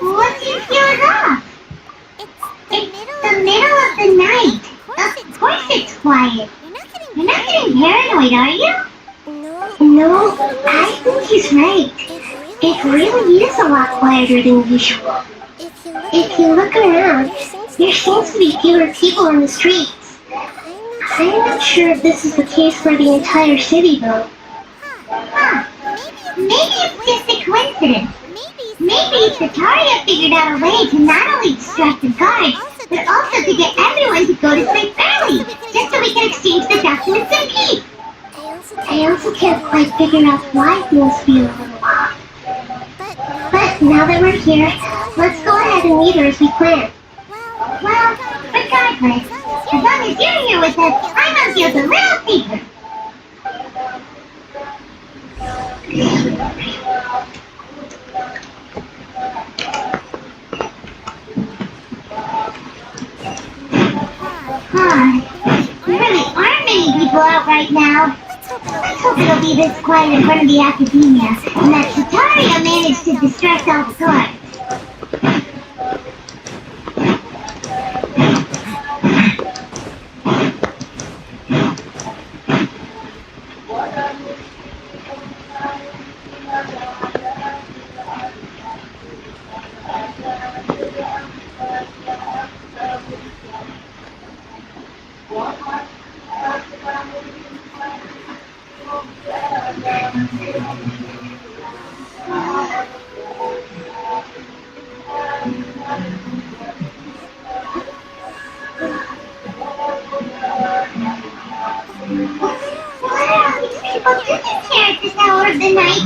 What do you feel is off? It's the middle of the night. Of course it's quiet. You're not getting paranoid, are you? No, I think he's right. It really is a lot quieter than usual. If you look around, there seems to be fewer people on the streets. I'm not sure if this is the case for the entire city, though. Maybe it's just a coincidence. Maybe Sataria figured out a way to not only distract the guards, but also to get everyone to go to sleep early, just so we can exchange the documents in peace. I also can't quite figure out why things feel a little off. But now that we're here, let's go ahead and meet her as we planned. Well, regardless, as long as you're here with us, I'm gonna feel the real secret. There really aren't many people out right now. Let's hope it'll be this quiet in front of the academia, and that Sataria managed to distract all the guards. People do get here at this hour of the night.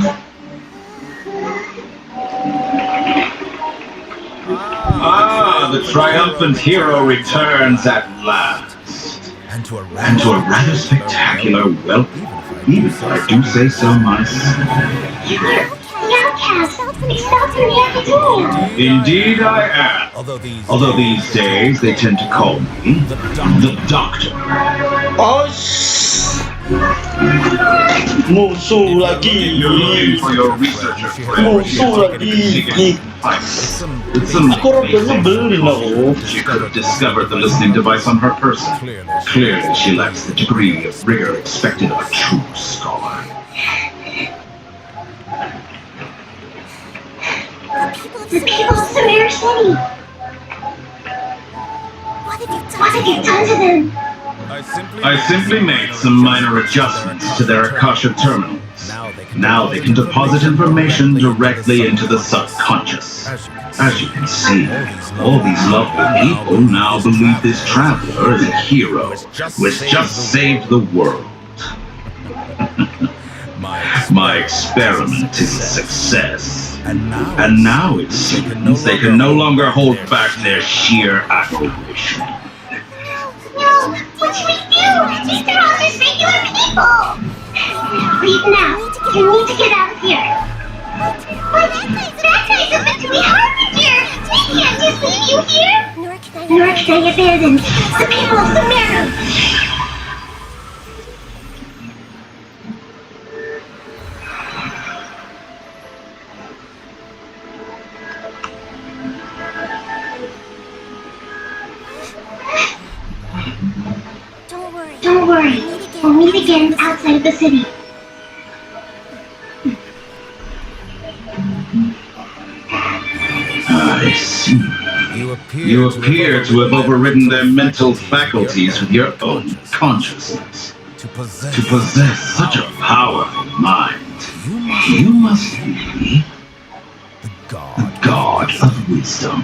Ah, the triumphant hero returns at last. And to a rather spectacular welcome, even if I do say so myself. You're the outcast, expelled from the academia. Indeed I am. Although these days they tend to call me the Doctor. Musuh lagi. You're looking for your researcher friend. Musuh lagi. With some Aku rada nyebelin aku. she could have discovered the listening device on her person. Clearly, she lacks the degree of rigor expected of a true scholar. The people of Samir City. What have you done to them? I simply made some minor adjustments to their Akasha terminals. Now they can deposit information directly into the subconscious. As you can see, all these lovely people now believe this traveler is a hero who has just saved the world. My experiment is a success. And now it seems they can no longer hold back their sheer adoration. No, what should we do? These are all just regular people. Leave now. You need to get out of here. But that guy's open to be harbinger. We can't just leave you here. Nor can I abandon the people of Sumeru. Don't worry. We'll meet again outside of the city. I see. You appear to have overridden their mental faculties with your own consciousness. To possess such a powerful mind, you must be the god of wisdom.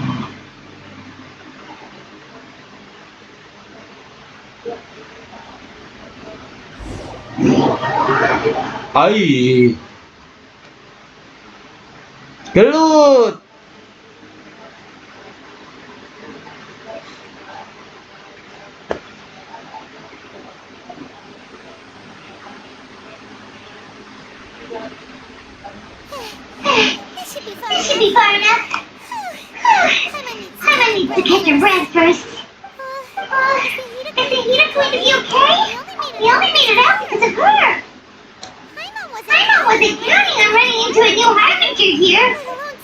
Ai. Gelut. This should be far enough. Someone needs to catch your breath first. Is the heater going to be okay? We only made it out because of her. Paimon wasn't counting on running into a new harbinger here,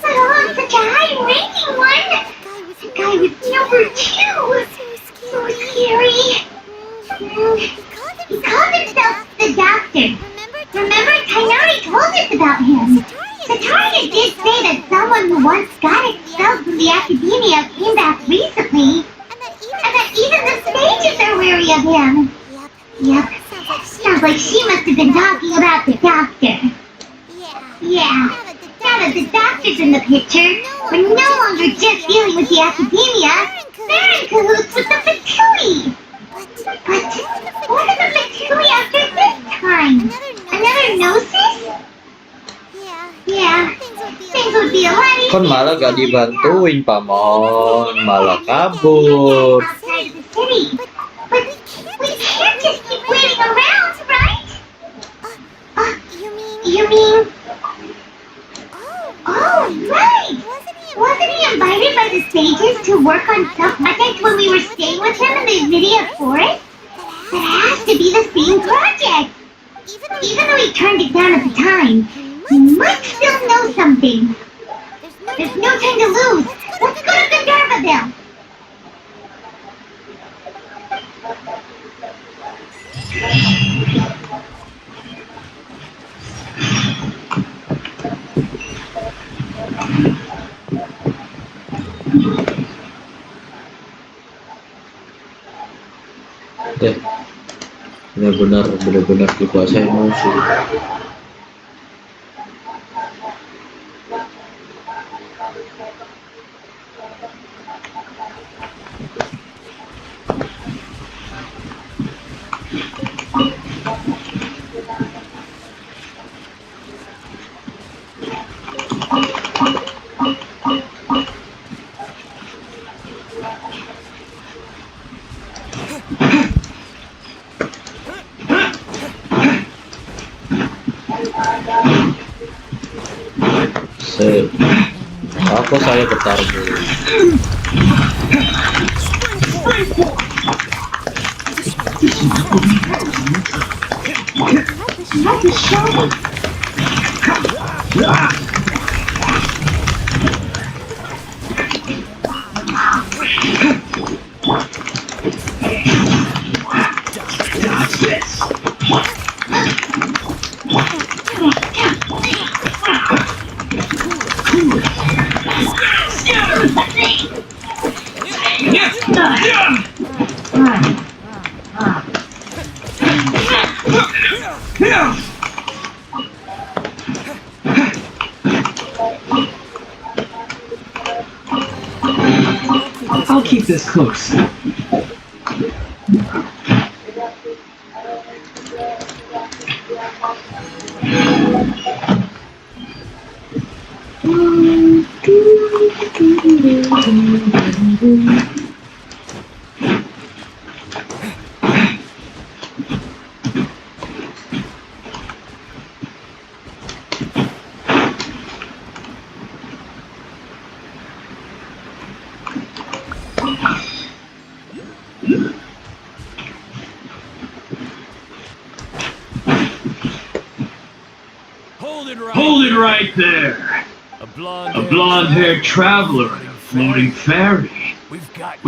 let alone such a high-ranking one. The guy was number 2. So scary. He called himself the Doctor. Remember, Kainari told us about him. Sataria did say that someone who once got expelled from the academia came back recently, and that even the sages are wary of him. Yep. Sounds like she must have been talking about the Doctor. Yeah. Now that the Doctor's in the picture, we're no longer just dealing with the academia. They're in cahoots with the Fatui. But what are the Fatui after this time? Another Gnosis? Yeah, things would be a lot easier. Kon malah gak dibantuin, Pamon. Malah kabur. Outside of the city. But we can't just keep waiting around, right? You mean? Oh, right! Wasn't he invited by the sages to work on some project when we were staying with him in the Avidia forest? That has to be the same project! Even though he turned it down at the time, he might still know something. There's no time to lose. Let's go to Gandharvaville. Deh. Benar-benar dikuasai musuh. Set. Tapos saya bertarung dulu. I'll keep this close. Hold it right there. A blonde-haired traveler and a floating fairy. We've got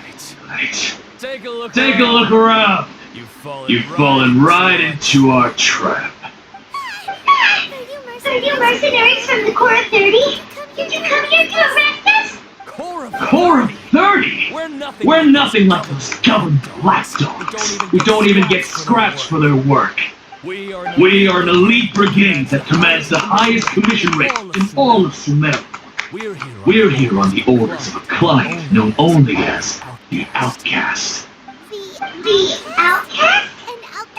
it. Right. Take a look around. You've fallen right into our trap. Are you mercenaries from the Core of 30? Did you come here to arrest us? Core of 30? We're nothing like those government lapdogs. We don't even get scratched for their work. We are an elite brigade that commands the highest commission rate in all of Sumeru. We're here on the orders of a client known only as the Outcast. The outcast?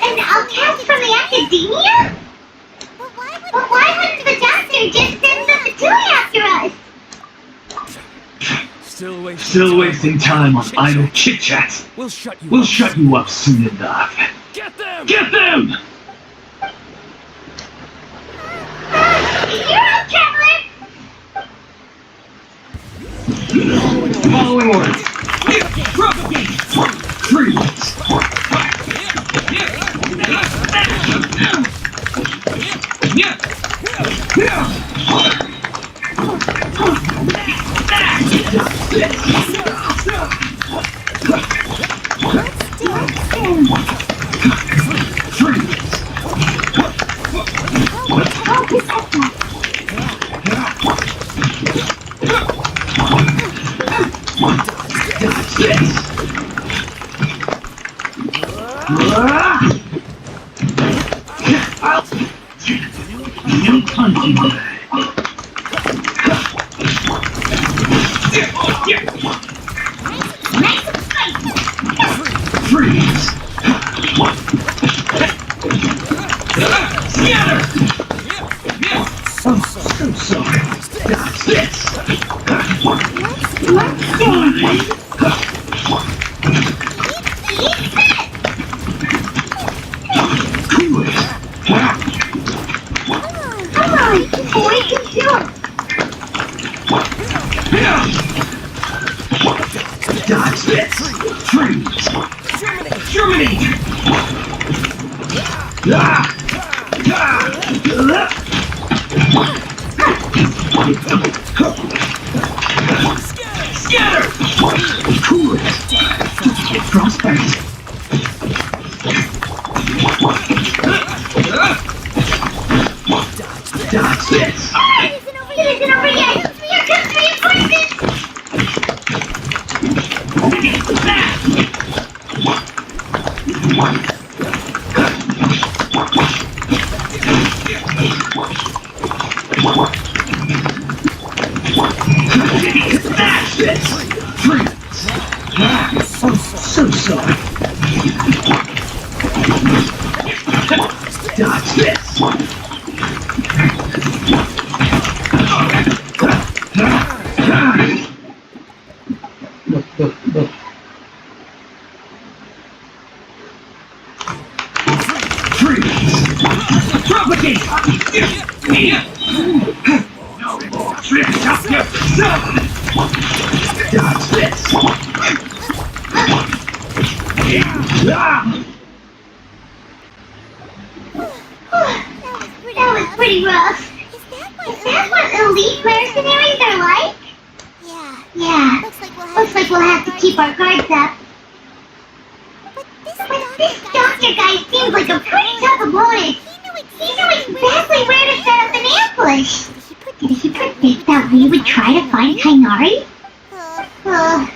An outcast from the academia? But why wouldn't the doctor just send the Fatui after us? Still wasting time on idle chit-chat. We'll shut you up soon enough. Get them! You're up, traveler! Following orders. Freeze! You punching bag. Freeze! Scatter! I'm so sorry. That's this. Dodge this! Freeze! Germinate! Scatter! Cool it! Get frostbite! Dodge this! It isn't over yet! Here comes reinforcements! Smash this! Freeze! I'm so sorry. Dodge this! Freeze! Propagate! No more tricks up yourself! Dodge this! That was pretty rough. Is that what elite mercenaries are like? Yeah. Looks like we'll have to keep our guards up. But this doctor guy seems like a pretty tough opponent. He knew exactly where to set up an ambush. Did he predict that we would try to find Kainari? Going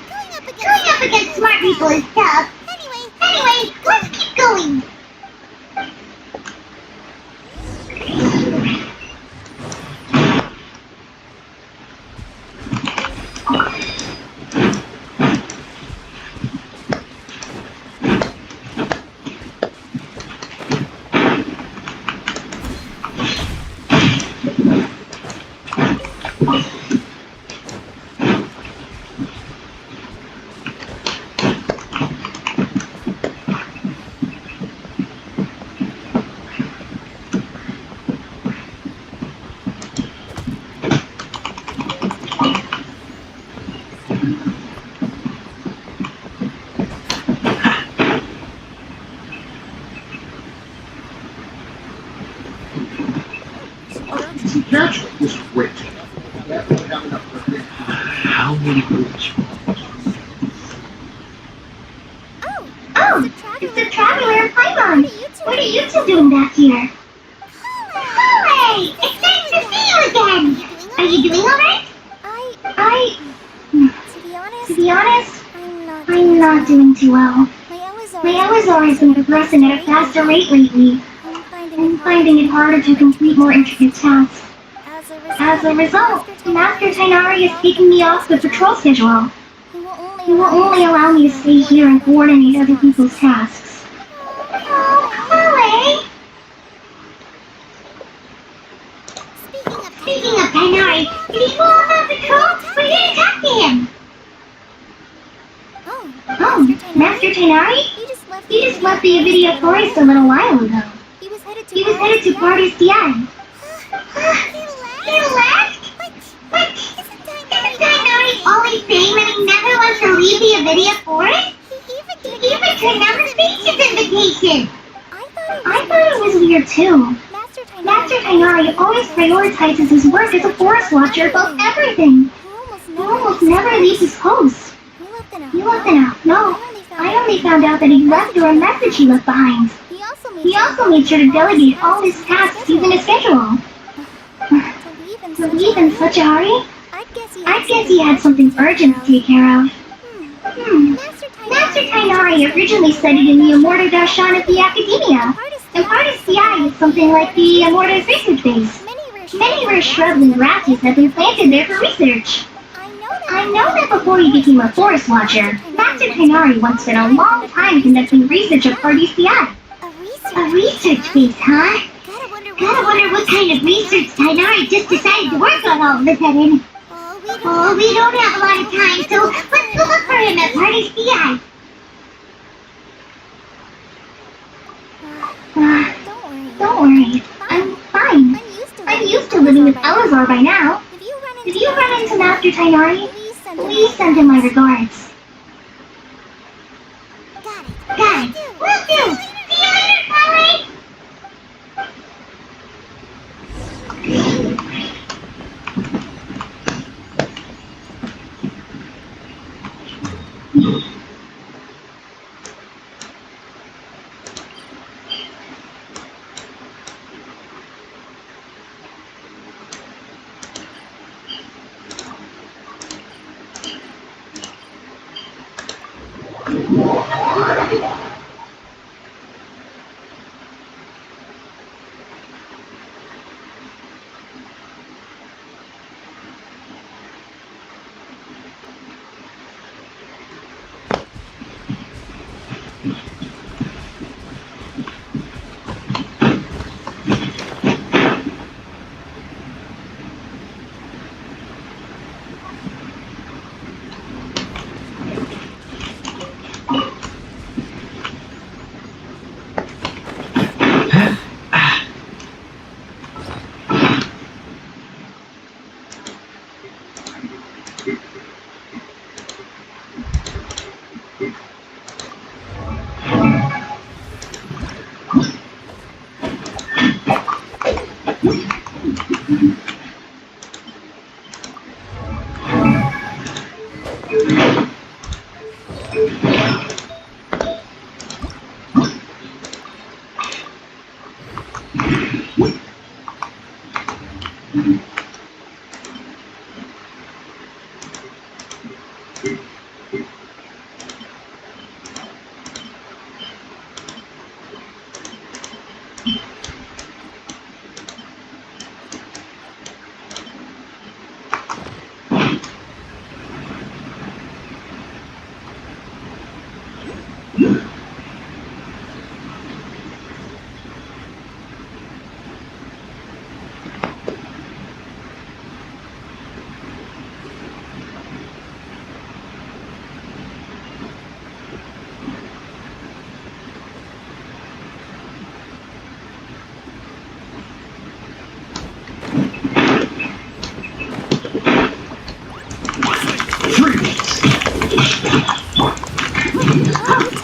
up against smart people is tough. Anyway, let's keep going. That was great. How many groups? Oh, it's the Traveler of Paimon. What are you two doing back here? Hey, it's nice to see you again. Are you doing alright? To be honest, I'm not doing too well. My Elazar has been progressing at a faster rate lately. I'm finding it harder to complete more intricate tasks. As a result, Master Tainari is taking me off the patrol schedule. He will only allow me to stay here and coordinate other people's tasks. Oh, Chloe! Speaking of Tainari, did he go off on patrol? We're here to talk to him! Oh, Master Tainari? He just left the Avidia Forest a little while ago. He was headed to Party's DI. He left? What? Isn't Tainari always saying that he never wants to leave the Avidia Forest? He even turned down the speeches invitation. I thought it was weird too. Master Tainari always prioritizes his work as a forest watcher above everything. He almost never leaves his post. You left an out? No. I only found out that he left through a message he left behind. He also made sure to delegate all his tasks using a schedule. To leave in such a hurry? I guess he had something urgent to take care of. Master Tainari originally studied in the Immortal Darshan at the Academia, and Party's DI is something like the Immortal's research base. Many rare shrubs and grasses have been planted there for research. I know that before he became a forest watcher, Master Tainari once spent a long time conducting research of Party's DI. A research base, huh? Gotta wonder what kind of research Tainari just decided to work on all of a sudden. Oh, we don't have a lot of time, so let's go look for him at Party's DI. Don't worry. I'm fine. I'm used to living with Elazar by now. If you run into Master Tainari, please send him my regards. Got it. Will do. See you later, Chloe.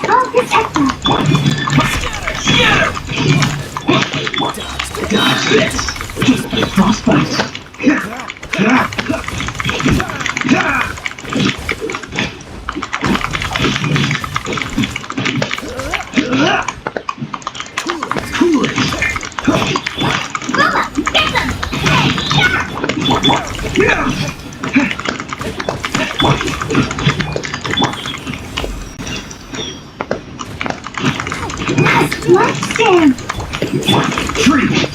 I'll protect them. Dodge this! Frostbite! Cool it! Mama, get them! Nice, let's stand. Treat!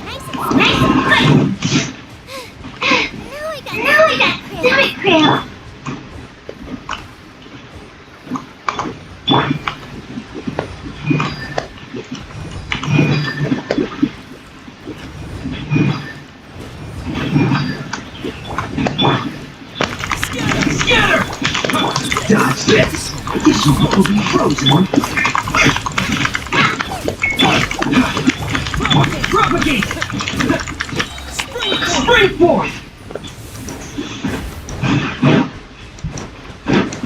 Nice and quick. Now I got stomach cramp. Dodge this! This will be frozen! Propagate! Spring forth!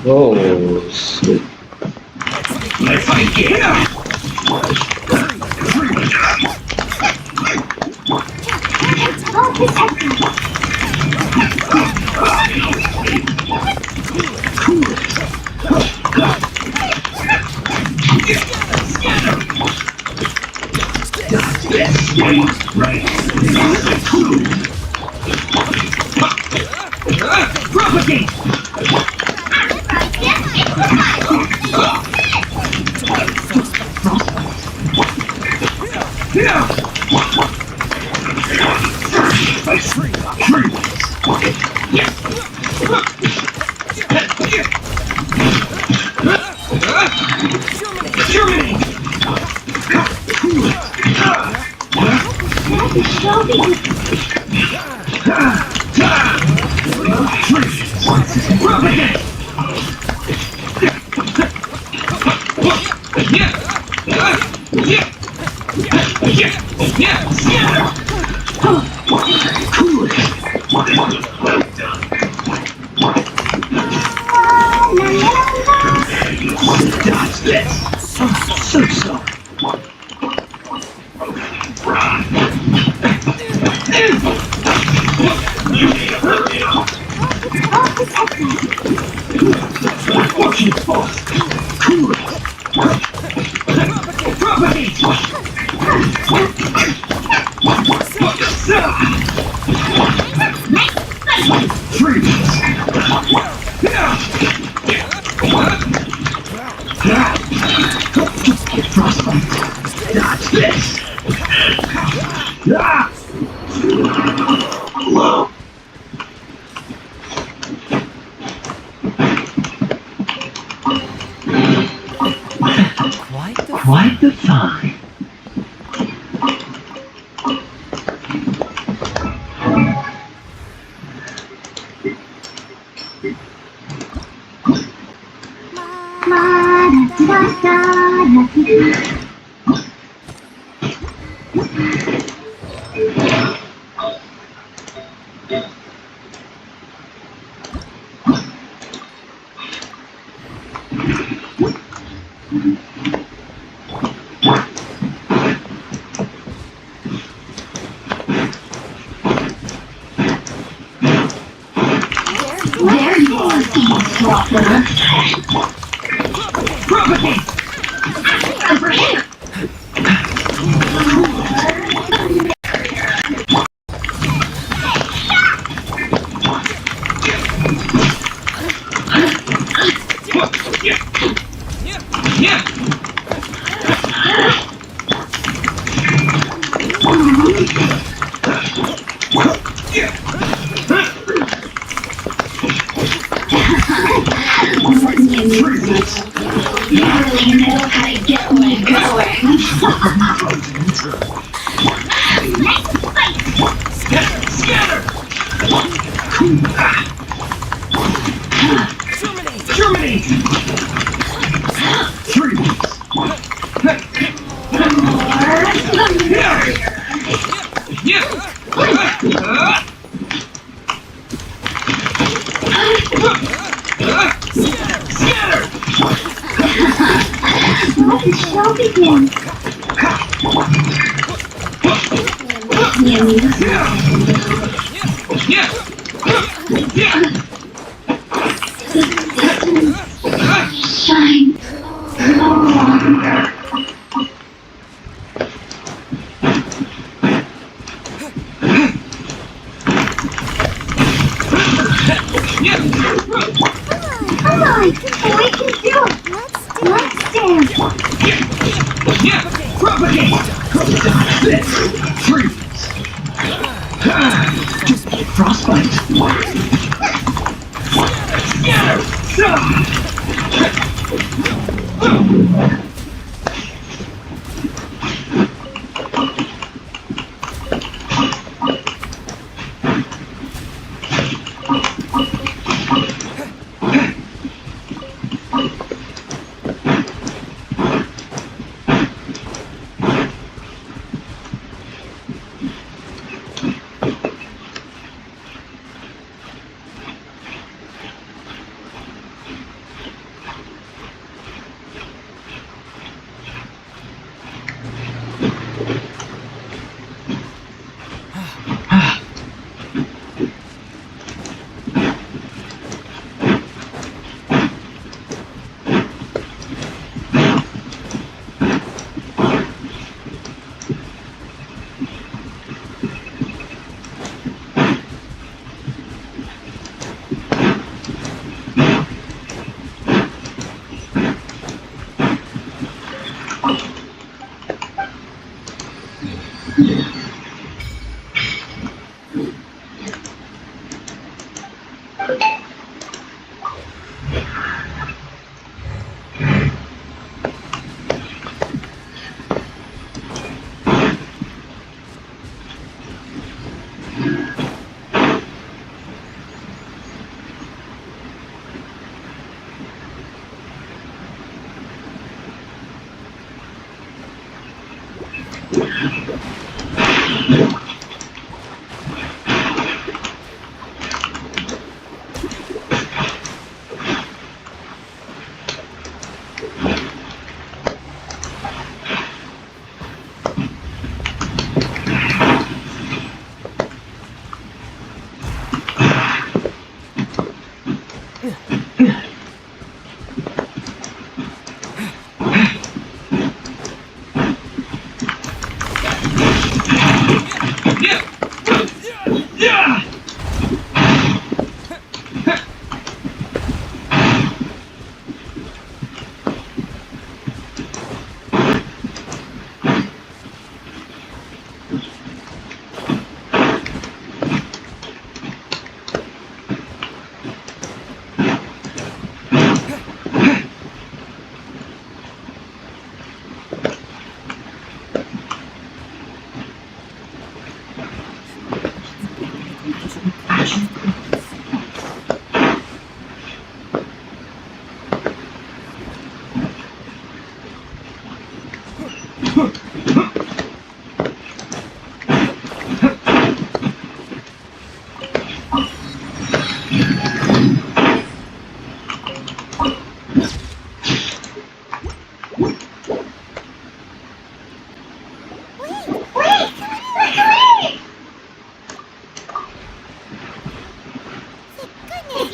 Oh, shit. Let's fight it! I'll protect them. Dodge this! Right! Propagate! Show me. Dodge this! So. I'll protect them. Fortune force! Cool! Propagate! Frostbite! Dodge this! Quite the find. Propagate! Over here! You really know how to get me going. Scatter! Terminate! Let the show begin. Shine no longer. Come on, we can do it. Let's dance. Just frostbite.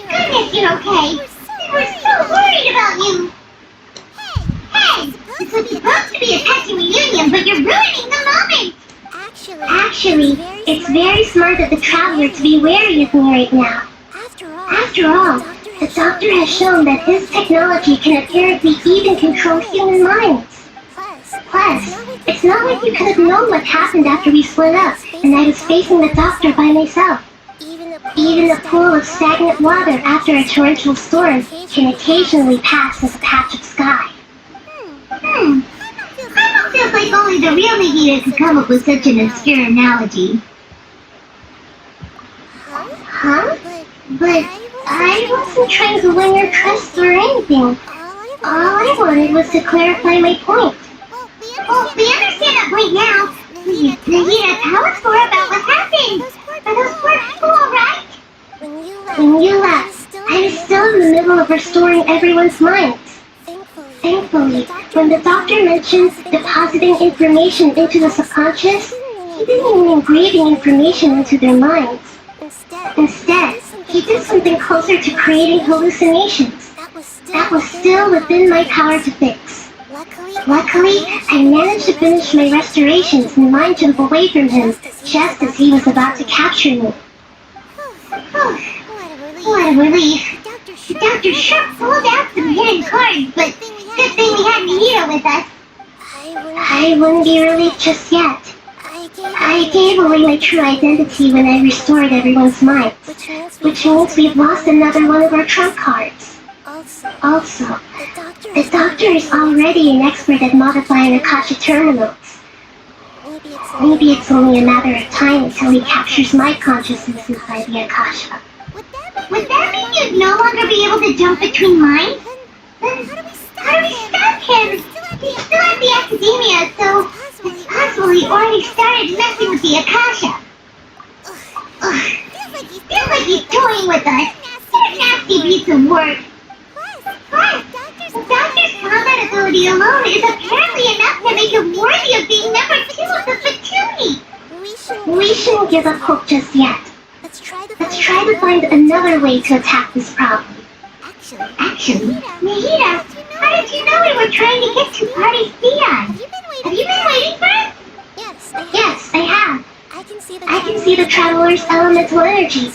Goodness, you're okay. so worried about you. Hey, this was supposed to be a touching reunion, but you're ruining the moment. Actually, it's very smart of the traveler to be wary of me right now. After all, the doctor has shown that his technology can apparently even control human minds. Plus, it's not like you could have known what happened after we split up, and I was facing the doctor by myself. Even a pool of stagnant water after a torrential storm can occasionally pass as a patch of sky. Kinda feels like only the real Nagita could come up with such an obscure analogy. Huh? But I wasn't trying to win your trust or anything. All I wanted was to clarify my point. Well, we understand that point now. Please, Nagita, tell us more about what happened. Are those poor people alright? When you left, I was still in the middle of restoring everyone's minds. Thankfully, when the doctor mentioned depositing information into the subconscious, he didn't mean engraving information into their minds. Instead, he did something closer to creating hallucinations. That was still within my power to fix. Luckily, I managed to finish my restorations and mind jump away from him just as he was about to capture me. What a relief. The doctor sure pulled out some hidden cards, but good thing we had Nagita with us. I wouldn't be relieved just yet. I gave away my true identity when I restored everyone's minds, which means we've lost another one of our trump cards. Also, the doctor is already an expert at modifying Akasha terminals. Maybe it's only a matter of time until he captures my consciousness inside the Akasha. Would that mean you'd no longer be able to jump between minds? Then how do we stop him? He's still at the academia, so it's possible he already started messing with the Akasha. Feels like he's toying with us. What a nasty piece of work. Plus, the doctor's combat ability alone is apparently enough to make him worthy of being number 2 of the Fatuni. We shouldn't give up hope just yet. Let's try to find another way to attack this problem. Actually, Nagita, how did you know we were trying to get to Party Theon? Have you been waiting for us? Yes, I have. I can see the traveler's elemental energy,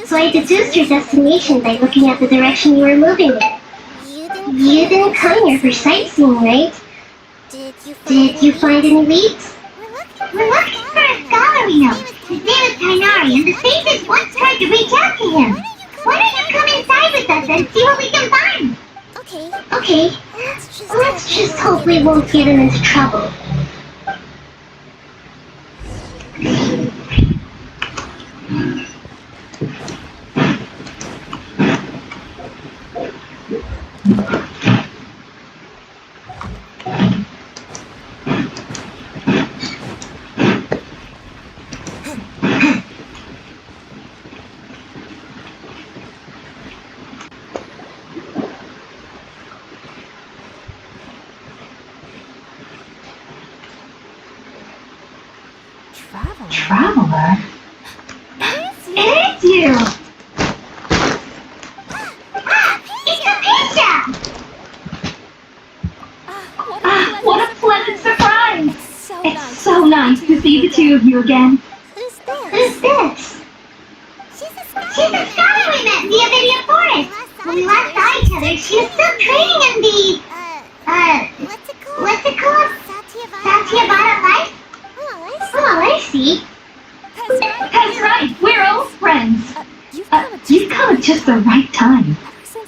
so I deduced your destination by looking at the direction you were moving in. You didn't come here for sightseeing, right? Did you find any leads? We're looking for a scholar we know. His name is Tainari, and the Sages once tried to reach out to him. Why don't you come inside with us and see what we can find? Okay. Let's just hope we won't get him into trouble. Traveler? It's you! It's Apisha! What a pleasant surprise! It's so nice to see the two of you again. Who's this? She's the scholar we met in the Avidia Forest. When we last saw each other, she was still training in the... what's it called? Satyavada life? Oh, I see. That's right, we're old friends. You've come at just the right time.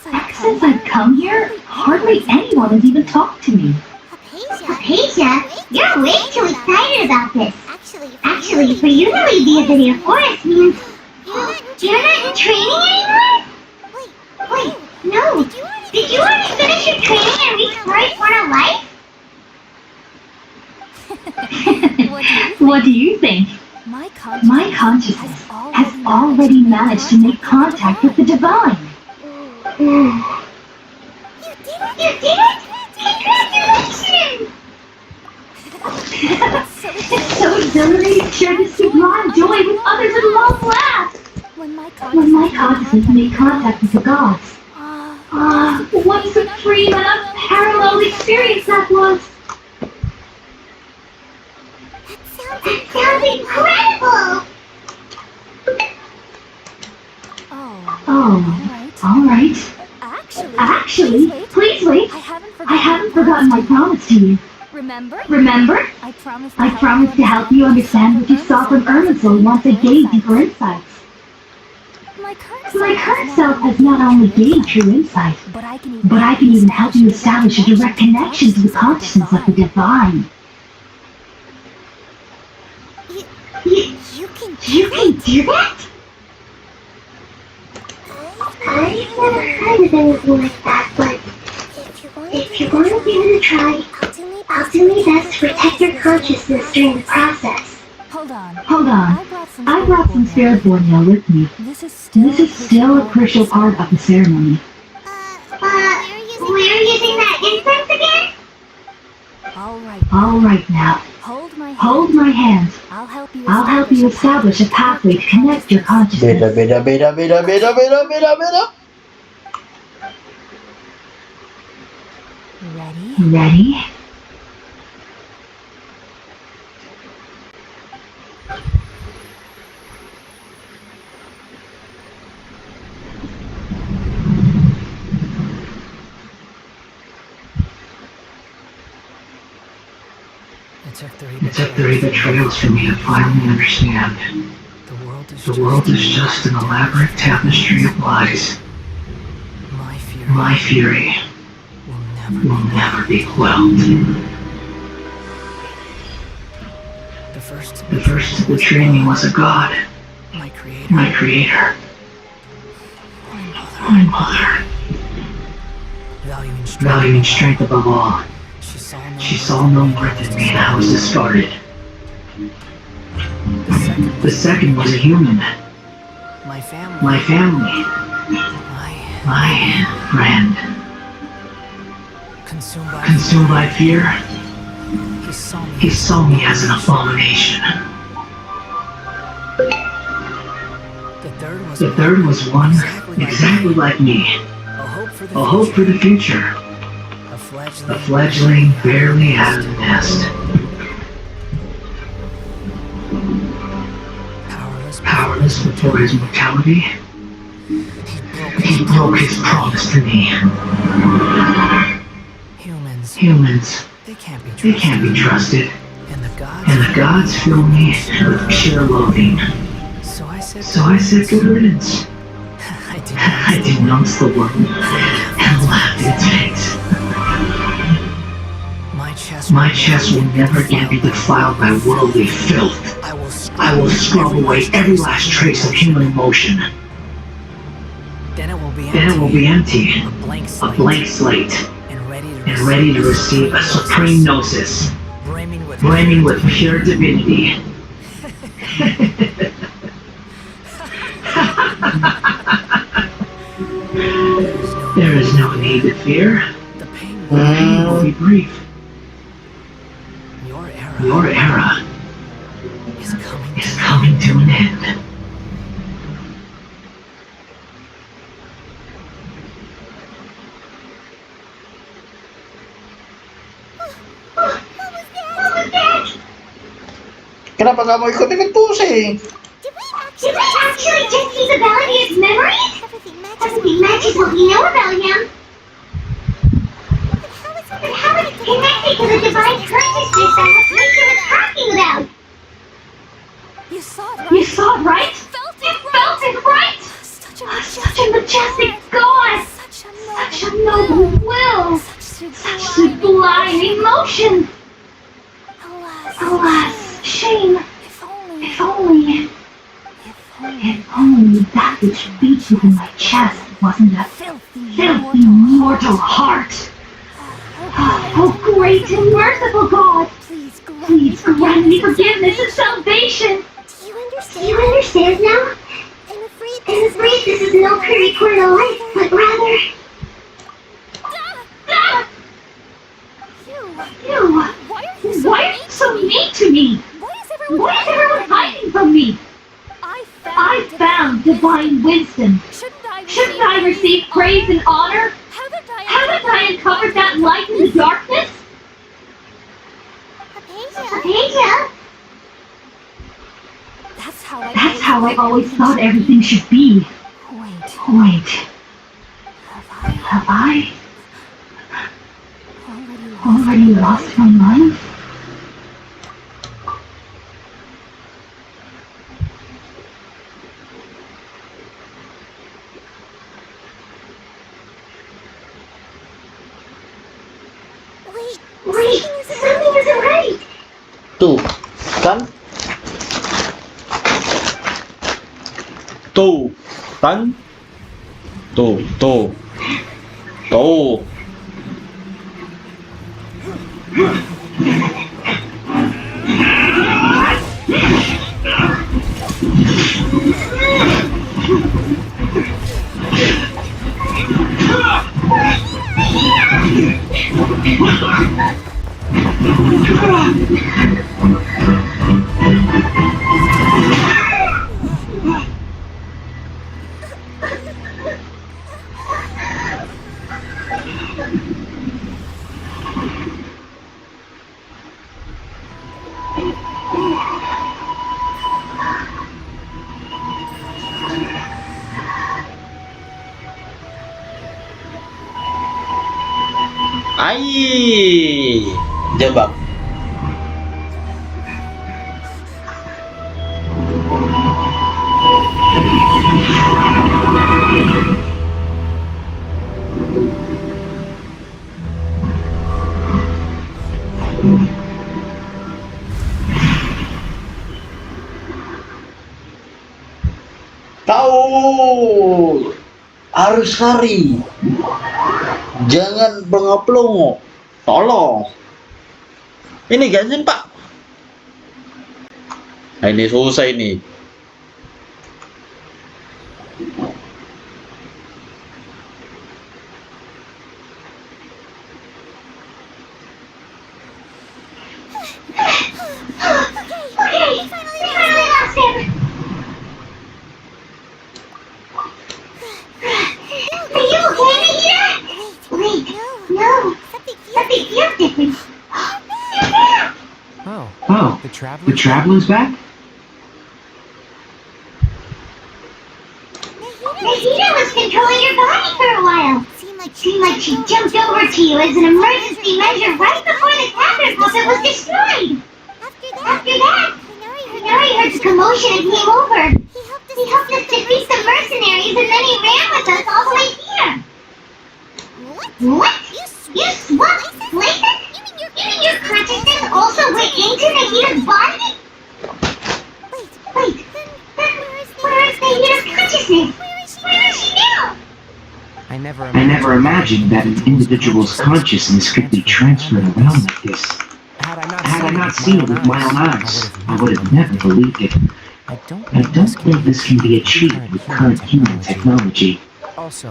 Ever since I've come here, hardly anyone has even talked to me. Apisha, you're way too excited about this. Actually, for you to leave the Avidia Forest means... you're not in training anymore? Wait, no. Did you already finish your training and reach Glory Portal Life? What do you think? My consciousness has already managed to make contact with the divine. You did it? Congratulations! It's so exhilarating to share this sublime joy with others at long last. When my consciousness made contact with the gods, What a supreme and unparalleled experience that was! That sounds incredible! Oh, alright. Actually, please wait. I haven't forgotten my promise to you. Remember? I promised to help you understand what you saw from Irminsul once I gained deeper insights. My current self has not only gained true insight, but I can even help you establish a direct connection to the consciousness of the divine. You can do that? I've never heard of anything like that, but if you want to give it a try, I'll do my best to protect your consciousness during the process. Hold on. I brought some spirit board now with me. This is still a crucial part of the ceremony. We're using that incense again? Alright now. Hold my hand. I'll help you establish a pathway to connect your consciousness. Beda. Ready? It took 3 betrayals for me to finally understand. The world is just an elaborate tapestry of lies. My fury will never be quelled. The first to betray me was a god, my creator, my mother. Valuing strength above all, she saw no worth in me and I was discarded. The second was a human, my family, my friend. Consumed by fear, he saw me as an abomination. The third was one exactly like me, a hope for the future, a fledgling barely out of the nest. Powerless before his mortality, he broke his promise to me. Humans, they can't be trusted, and the gods fill me with pure loathing. So I said good riddance. I denounced the world and laughed in its face. My chest will never again be defiled by worldly filth. I will scrub away every last trace of human emotion. Then it will be empty, a blank slate, and ready to receive a supreme gnosis, brimming with pure divinity. There is no need to fear. The pain will be brief. Your era is coming to an end. Kenapa gak mau ikut-ikut pusing? Did we actually just see the Valiant's memories? Everything matches what we know about him. But how is it connected to the divine consciousness that Felicia was talking about? You saw it, right? You felt it, right? Such a majestic god! Such a noble will! Such sublime emotion! Alas, shame. If only that which beats within my chest wasn't a filthy mortal heart. Oh, great and merciful God! Please grant me forgiveness and salvation! Do you understand now? I'm afraid this is no pre-recorded life, but rather... You! Why are you so mean to me? Why is everyone hiding from me? I found divine wisdom. Shouldn't I receive praise and honor? I uncovered that light in the darkness? Hypatia! That's how I always thought everything should be. Wait. Have I already lost my mind? Wait, something isn't right. Tuh, kan? Tuh, kan? Tuh. Ai, jebak. Tahu, harus lari. Jangan bengap-longo. Tolong. Ini Genshin, Pak. Nah, ini susah ini. Okay, we finally lost him. Are you okay, Nahida? Wait, no. Something feels different. You're back! Oh, the traveler's back? Nahida was controlling your body for a while. Seemed like she jumped over to you as an emergency measure right before the capture puppet was destroyed. After that, I heard the commotion and came over. He helped us defeat the mercenaries and then he ran with us all the way here. What? You swapped places? You mean your consciousness also went into Nahida's body? Wait, then where is Nahida's consciousness? Where is she now? I never imagined that an individual's consciousness could be transferred around like this. Had I not seen it with my own eyes, I would have never believed it. I don't think this can be achieved with current human technology. Also,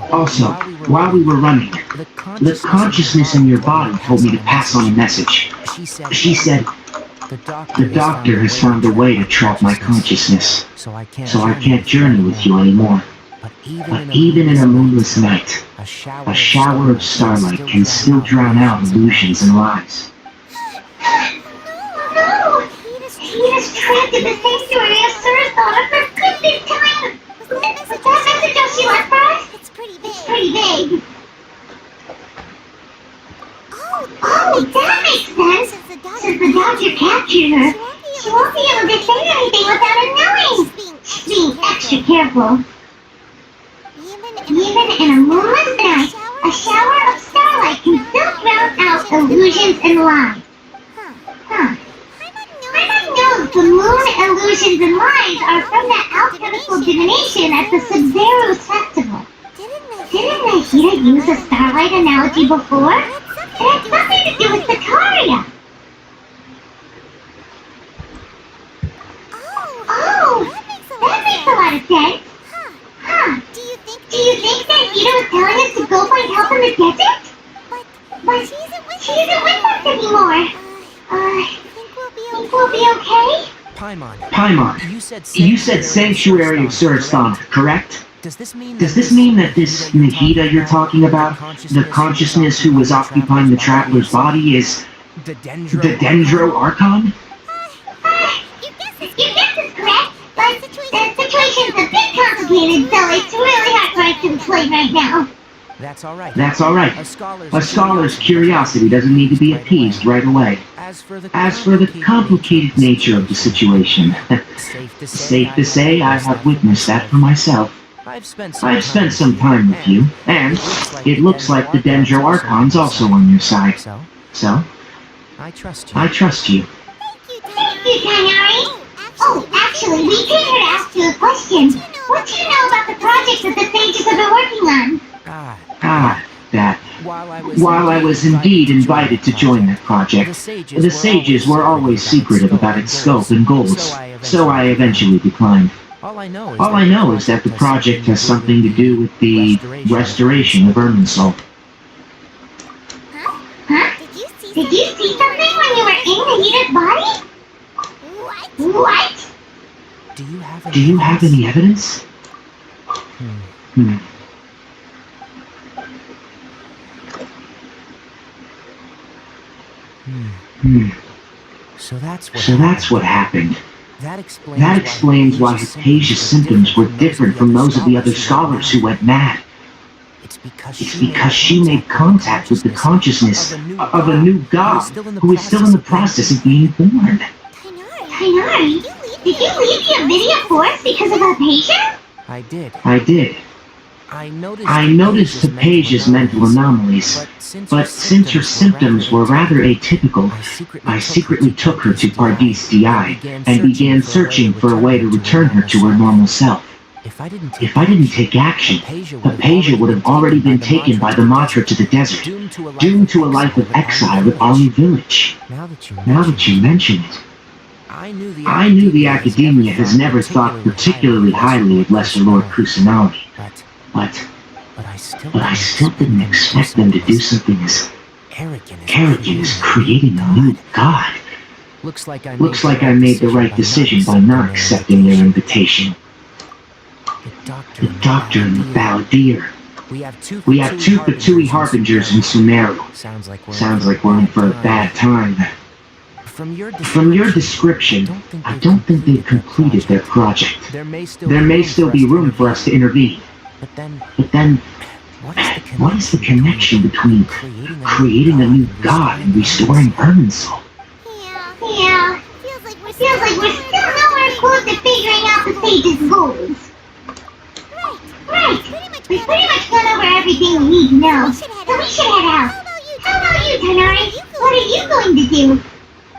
while we were running, the consciousness in your body told me to pass on a message. She said, the doctor has found a way to trap my consciousness, so I can't journey with you anymore. But even in a moonless night, a shower of starlight can still drown out illusions and lies. No! He is trapped in the sanctuary of Sir thought of for good this time! Was that message all she left for us? It's pretty vague. Oh, that makes sense! Since the doctor captured her, she won't be able to say anything without it knowing! She's being extra careful. Even in a moonless night, a shower of starlight can still drown out illusions and lies. Paimon knows the moon illusions and lies are from that alchemical divination at the Sub-Zero's festival. Didn't Nahida use a starlight analogy before? It had something to do with Sakaria. Oh, that makes a lot of sense. Do you think Nahida was telling us to go find help in the desert? But she isn't with us anymore. Think we'll be okay? Paimon, you said Sanctuary of Suristan, correct? Does this mean that this Nahida you're talking about, the consciousness who was occupying the traveler's body, is the the Dendro Archon? Your guess is correct, but the situation's a bit complicated, so it's really hard for us to explain right now. That's all right. That's all right. A scholar's curiosity doesn't need to be appeased right away. As for the complicated nature of the situation, safe to say I have witnessed that for myself. I've spent some time with you, and it looks like the Dendro Archon's also on your side. So, I trust you. I trust you. Thank you, Kainari. Oh, actually, we came here to ask you a question. What do you know about the project that the sages have been working on? That. While I was indeed invited to join that project, the sages were always secretive about its scope and goals, so I eventually declined. All I know is that the project has something to do with the restoration of Irminsul. Huh? Did you see something when you were in Nahida's body? What? Do you have any evidence? So that's what happened. That explains why Hypatia's symptoms were different from those of the other scholars who went mad. It's because she made contact with the consciousness of a new god who is still in the process of being born. Kainari, did you leave the Avidia Forest because of Hypatia? I did. I noticed Hypatia's mental anomalies, but since her symptoms were rather atypical, I secretly took her to Pardis DI and began searching for a way to return her to her normal self. If I didn't take action, Hypatia would have already been taken by the Matra to the desert, doomed to a life of exile at Alu village. Now that you mention it, I knew the Academia has never thought particularly highly of Lesser Lord Kusanagi, but I still didn't expect them to do something as arrogant as creating a new god. Looks like I made the right decision by not accepting their invitation. The Doctor and the Balladeer. We have two Fatui Harbingers in Sumeru. Sounds like we're in for a bad time. From your description, I don't think they've completed their project. There may still be room for us to intervene. But then, what is the connection between creating a new god and restoring Irminsul? Yeah. Feels like we're still nowhere close to figuring out the sage's goals. Right. We've pretty much gone over everything we need to know, so we should head out. How about you, Kainari? What are you going to do?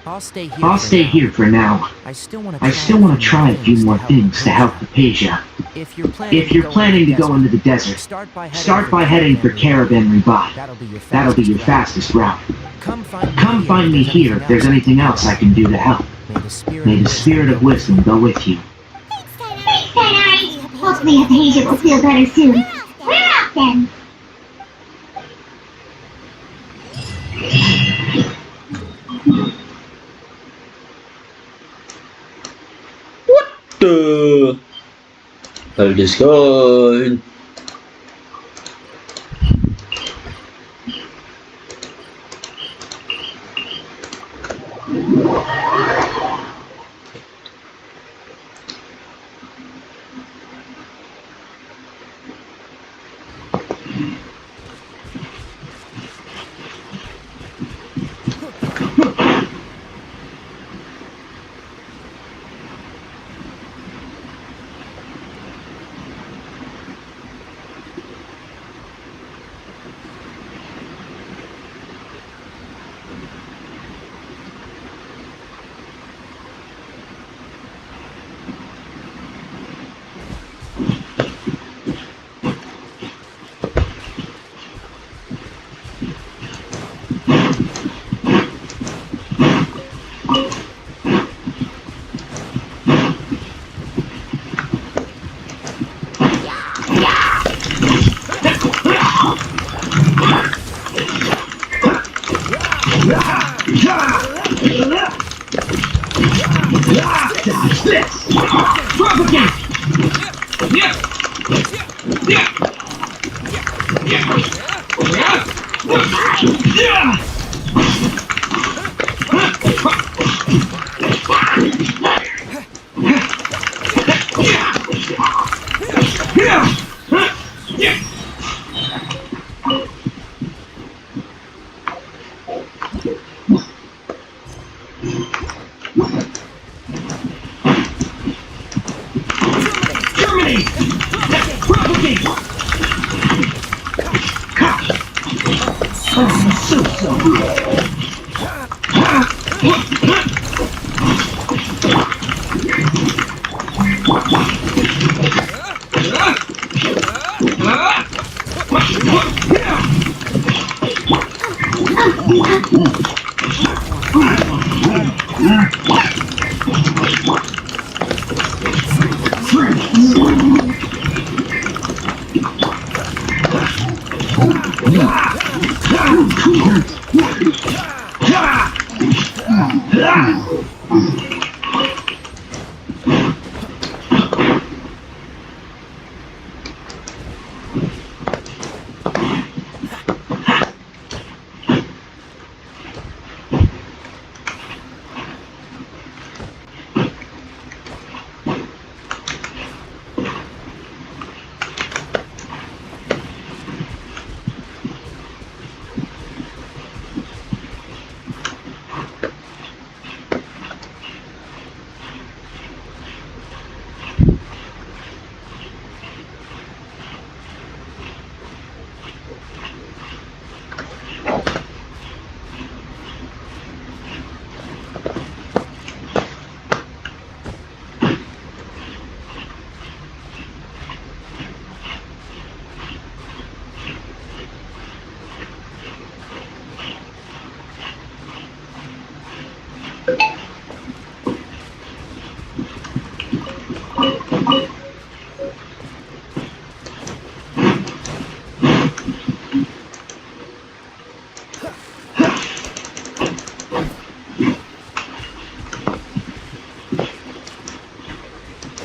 I'll stay here for now. I still want to try a few more things to help Hypatia. If you're planning to go into the desert, start by heading for Caravan Ribat. That'll be your fastest route. Come find me here if there's anything else I can do to help. May the spirit of wisdom go with you. Thanks, Kainari. Hopefully Hypatia will feel better soon. We're out then. Tuh. All this gone.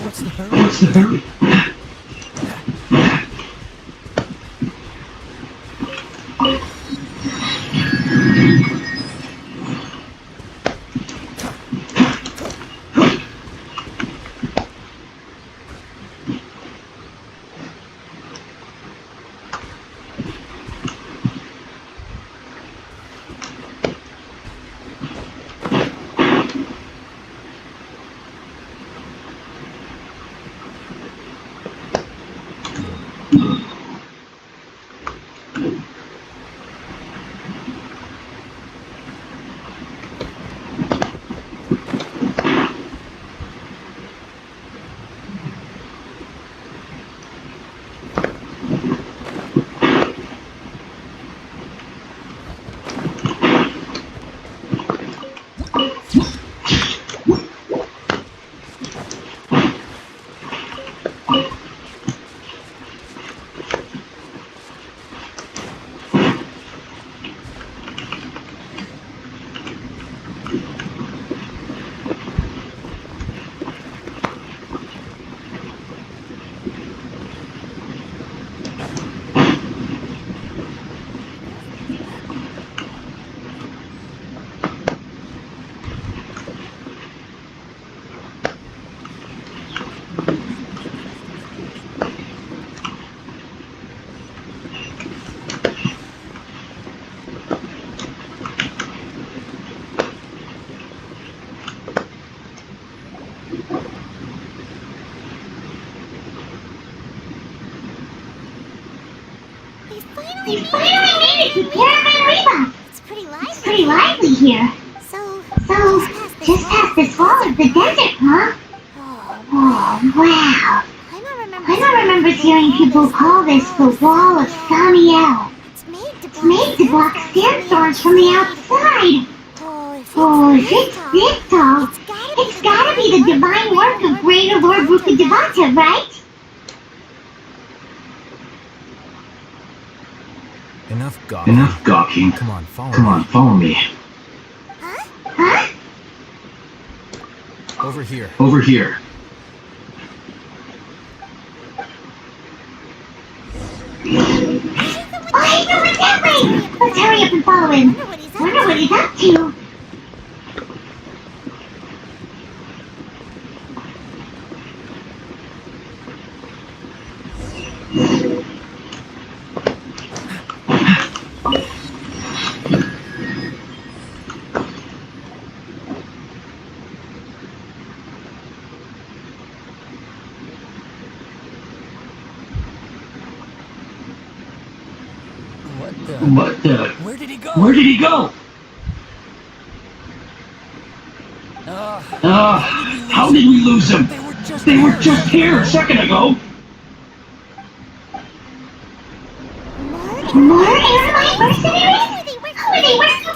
What's the hurry? What's the hurry? We finally made it to Caravan Reba! It's pretty lively here. So, just past this wall of the desert, huh? Oh, wow. I don't remember hearing people call this the Wall of Samiel. It's made to block sandstorms from the outside. Oh, if it's this tall, it's gotta be the divine work of Greater Lord Rukkhadevata, right? Enough gawking. Come on, follow me. Huh? Over here. going that way! Let's hurry up and follow him. Wonder what he's up to. What the? Where did he go? Where did he go? How did we lose him? They were just here a second ago. More airline mercenaries? Who are they working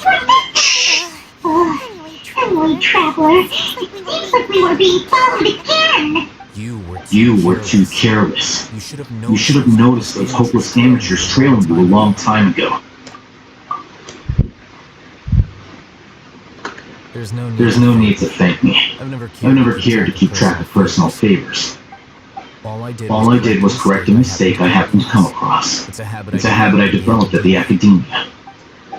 for? Anyway, Traveler, it seems like we were being followed again. You were too careless. You should have noticed those hopeless amateurs trailing you a long time ago. There's no need to thank me. I've never cared to keep track of personal favors. All I did was correct a mistake I happened to come across. It's a habit I developed at the academia. You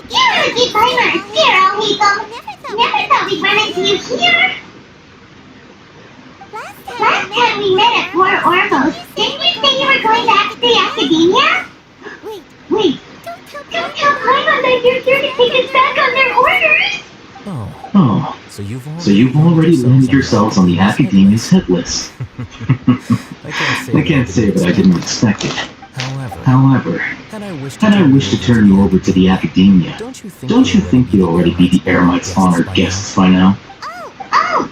really keep playing on a scare, Alhito. Never thought we'd run into you here. Last time we met at Fort Ormos, didn't you say you were going back to the academia? Wait, don't tell Paimon that you're here to take us back on their orders! Oh, so you've already landed yourselves on the academia's hit list. I can't say that I didn't expect it. However, had I wished to turn you over to the academia, don't you think you'd already be the Eremite's honored guests by now? Oh,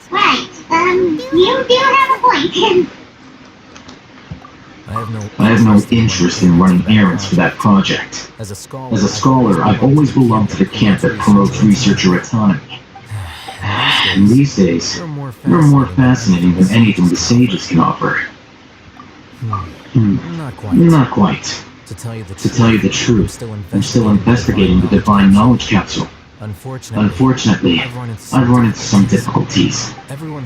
right. You do have a point. I have no interest in running errands for that project. As a scholar, I've always belonged to the camp that promotes researcher autonomy. And these days, you're more fascinating than anything the sages can offer. Not quite. To tell you the truth, I'm still investigating the divine knowledge capsule. Unfortunately, I've run into some difficulties. Everyone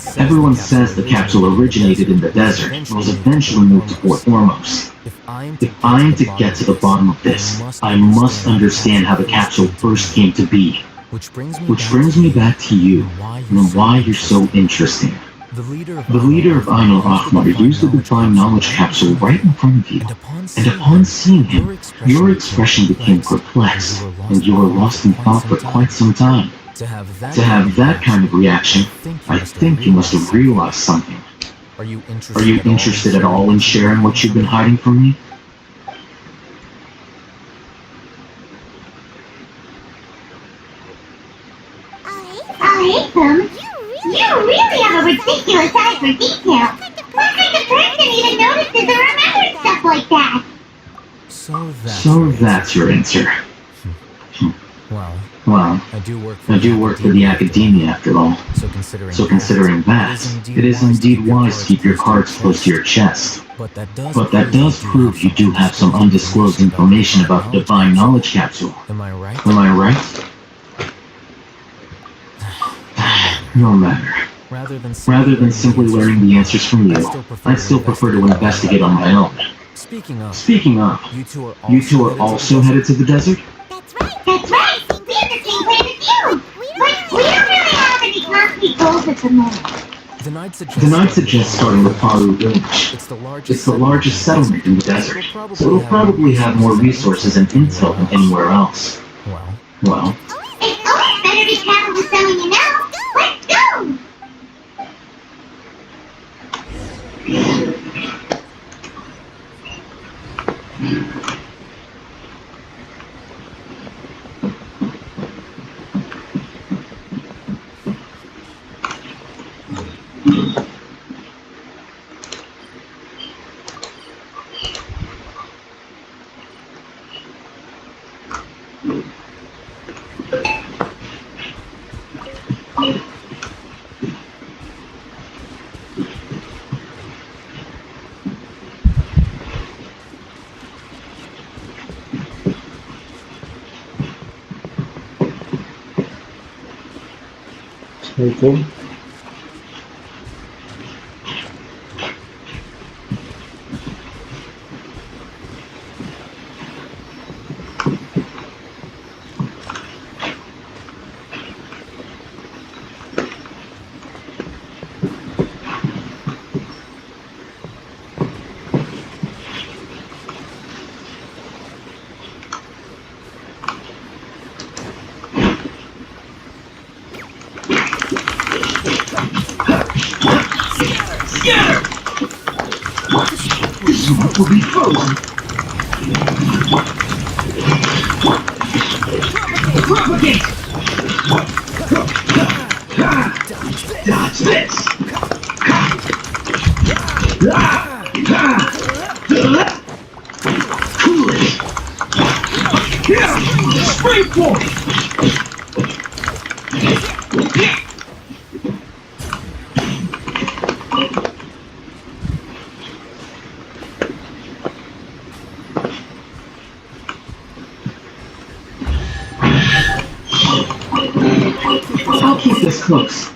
says the capsule originated in the desert and was eventually moved to Fort Ormos. If I am to get to the bottom of this, I must understand how the capsule first came to be. Which brings me back to you, and why you're so interesting. The leader of Ainul Ahmar used the divine knowledge capsule right in front of you, and upon seeing him, your expression became perplexed, and you were lost in thought for quite some time. To have that kind of reaction, I think you must have realized something. Are you interested at all in sharing what you've been hiding from me? Alhaitham, you really have a ridiculous eye for detail. What kind of person even notices or remembers stuff like that? So that's your answer. Well, I do work for the academia after all. So considering that, it is indeed wise to keep your cards close to your chest. But that does prove you do have some undisclosed information about the divine knowledge capsule. Am I right? No matter. Rather than simply learning the answers from you, I'd still prefer to investigate on my own. Speaking of, you two are also headed to the desert? That's right! We have the same plan as you! But we don't really have any concrete goals at the moment. Then I'd suggest starting with Paru Village. It's the largest settlement in the desert, so it'll probably have more resources and intel than anywhere else. Well, It's always better to travel with someone you know! Let's go! Assalamualaikum. will be frozen. Propagate! Dodge this! Cool it! Springboard! I'll keep this close.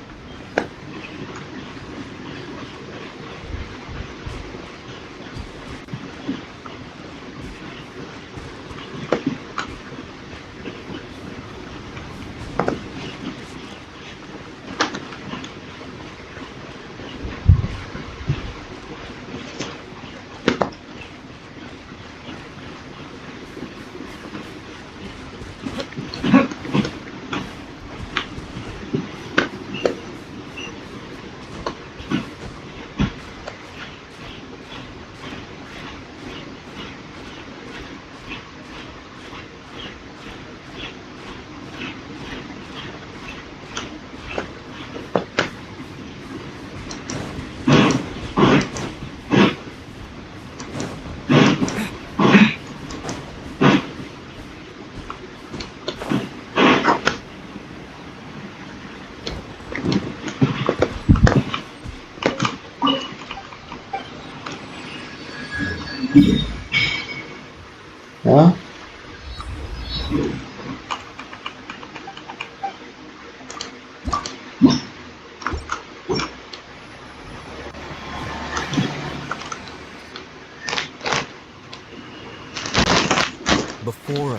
Huh?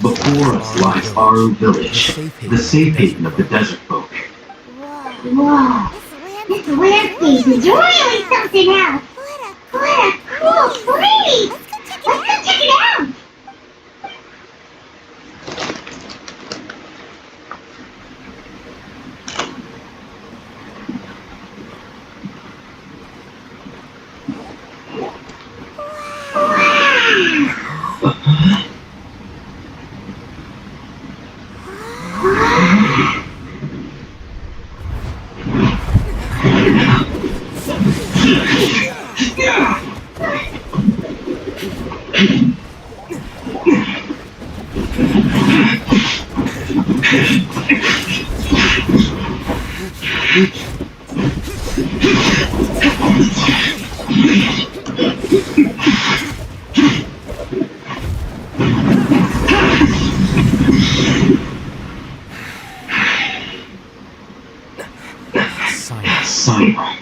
Before us lies Aru Village, the safe haven of the desert folk. Whoa. This landscape is really something else. What a cool place. Let's go check it out. Simon.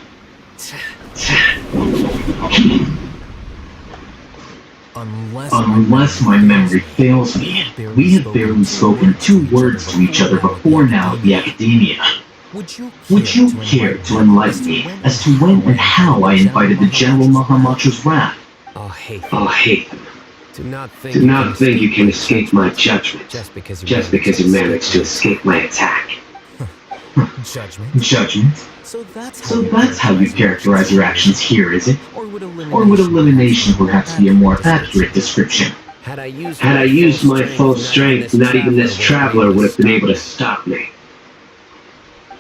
Unless my memory fails me, we have barely spoken 2 words to each other before now at the Academia. Would you care to enlighten me as to when and how I invited the General Mahamatra's wrath? I'll hate them. Do not Do not think you can escape my judgment just because you managed to escape my attack. Judgment? So that's how you characterize your actions here, is it? Or would elimination perhaps be a more accurate description? Had I used my full strength, not even this traveler would have been able to stop me.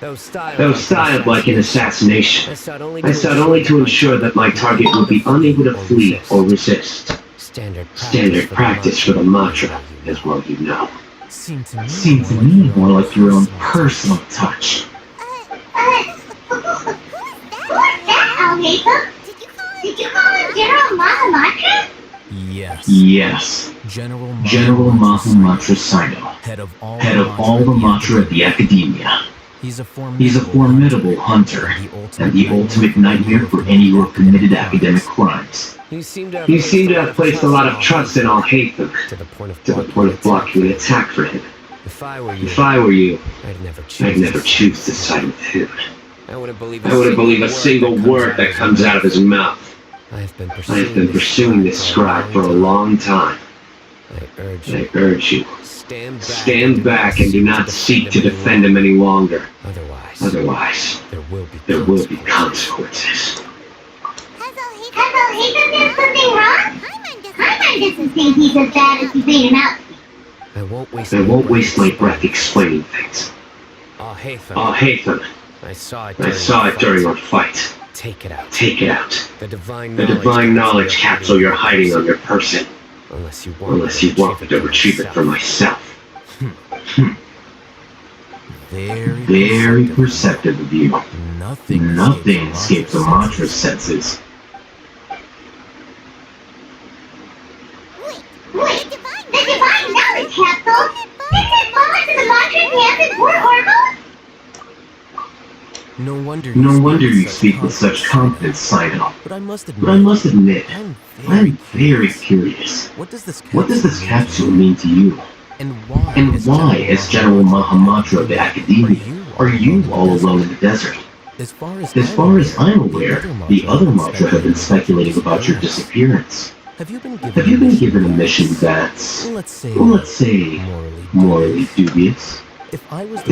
Though styled like an assassination, I sought only to ensure that my target would be unable to flee or resist. Standard practice for the mantra, as well you know. Seemed to me more like your own personal touch. Who's that, Al-Haytham? Did you call him General Mahamatra? Yes. General Mahamatra Sino, head of all the mantra at the Academia. He's a formidable hunter, and the ultimate nightmare for any who have committed academic crimes. You seem to have placed a lot of trust in Al-Haytham, to the point of blocking an attack for him. If I were you, I'd never choose to side with him. I wouldn't believe a single word that comes out of his mouth. I have been pursuing this scribe for a long time. I urge you, stand back and do not seek to defend him any longer. Otherwise, there will be consequences. Has Al-Haytham done something wrong? Time doesn't think he's as bad as he's made him out to be. I won't waste my breath explaining things. Oh, hey, Ethan. I saw it during our fight. Take it out. Take it out. The divine knowledge capsule you're hiding on your person. Unless you want me to retrieve it for myself. Very perceptive of you. Nothing escapes the mantra's senses. Wait, the divine knowledge capsule? Didn't it fall into the mantra campus or hormones? No wonder you speak with such confidence, Sidon. But I must admit, I'm very curious. What does this capsule mean to you? And why, as General Mahamatra of the Academia, are you all alone in the desert? As far as I'm aware, the other mantra have been speculating about your disappearance. Have you been given a mission that's, let's say, morally dubious? If I was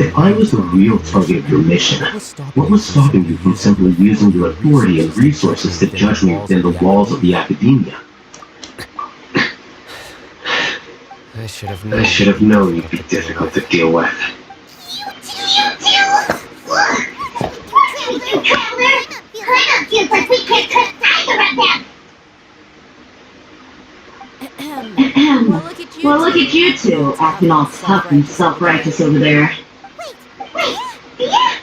the real target of your mission, what was stopping you from simply using your authority and resources to judge me within the walls of the Academia? I should have known you'd be difficult to deal with. You traveler! Kind of feels like we can't trust either of them! Well, look at you two, acting all tough and self-righteous over there. Wait, yeah?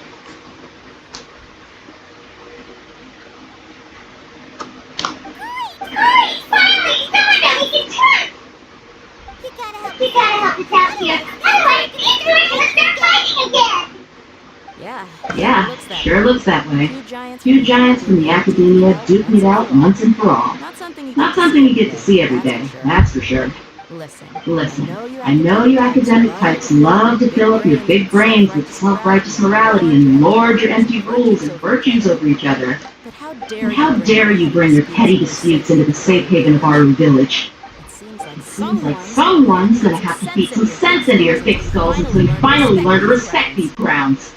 Great! Finally! Someone that we can trust! You gotta help us out here, otherwise the Ignorant will start fighting again! Yeah, sure looks that way. Two giants from the Academia duking it out once and for all. Not something you get to see every day, that's for sure. Listen, I know you academic types love to fill up your big brains with self-righteous morality and lord your empty rules and virtues over each other. But how dare you bring your petty disputes into the safe haven of our village? It seems like someone's gonna have to feed some sense into your thick skulls until you finally learn to respect these grounds.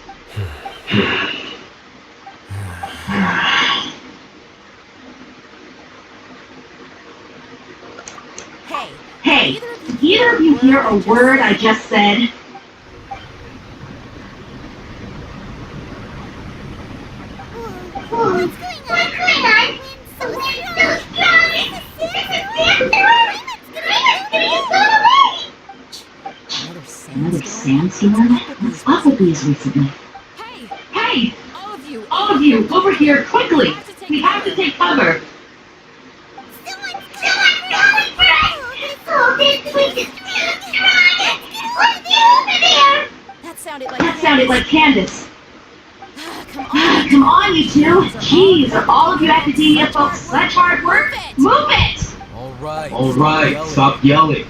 Hey, did either of you hear a word I just said? What's going on? The wind's so strong! This is Another sandstorm? What's up with these recently? Hey! All of you, over here, quickly! We have to take cover! Someone's calling for us! Oh, this wind is too strong! What's over there? That sounded like Candace. Come on, you two! Jeez, are all of you Academia folks such hard work? Move it! All right, stop yelling.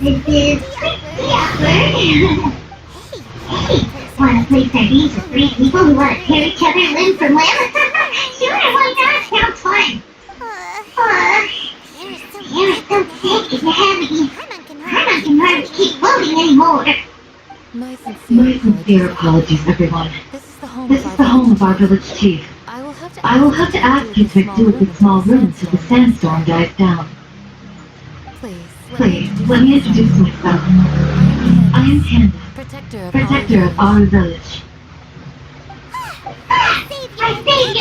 This is pretty awkward. Hey, wanna play sardines with three people who wanna tear each other limb from limb? Sure, why not? Sounds fun. You're so thick and heavy. I can hardly keep floating anymore. My sincere apologies, everyone. This is the home of our village chief. I will have to ask you to do with this small room until the sandstorm dies down. Please, let me introduce myself. I am Candace, protector of our village.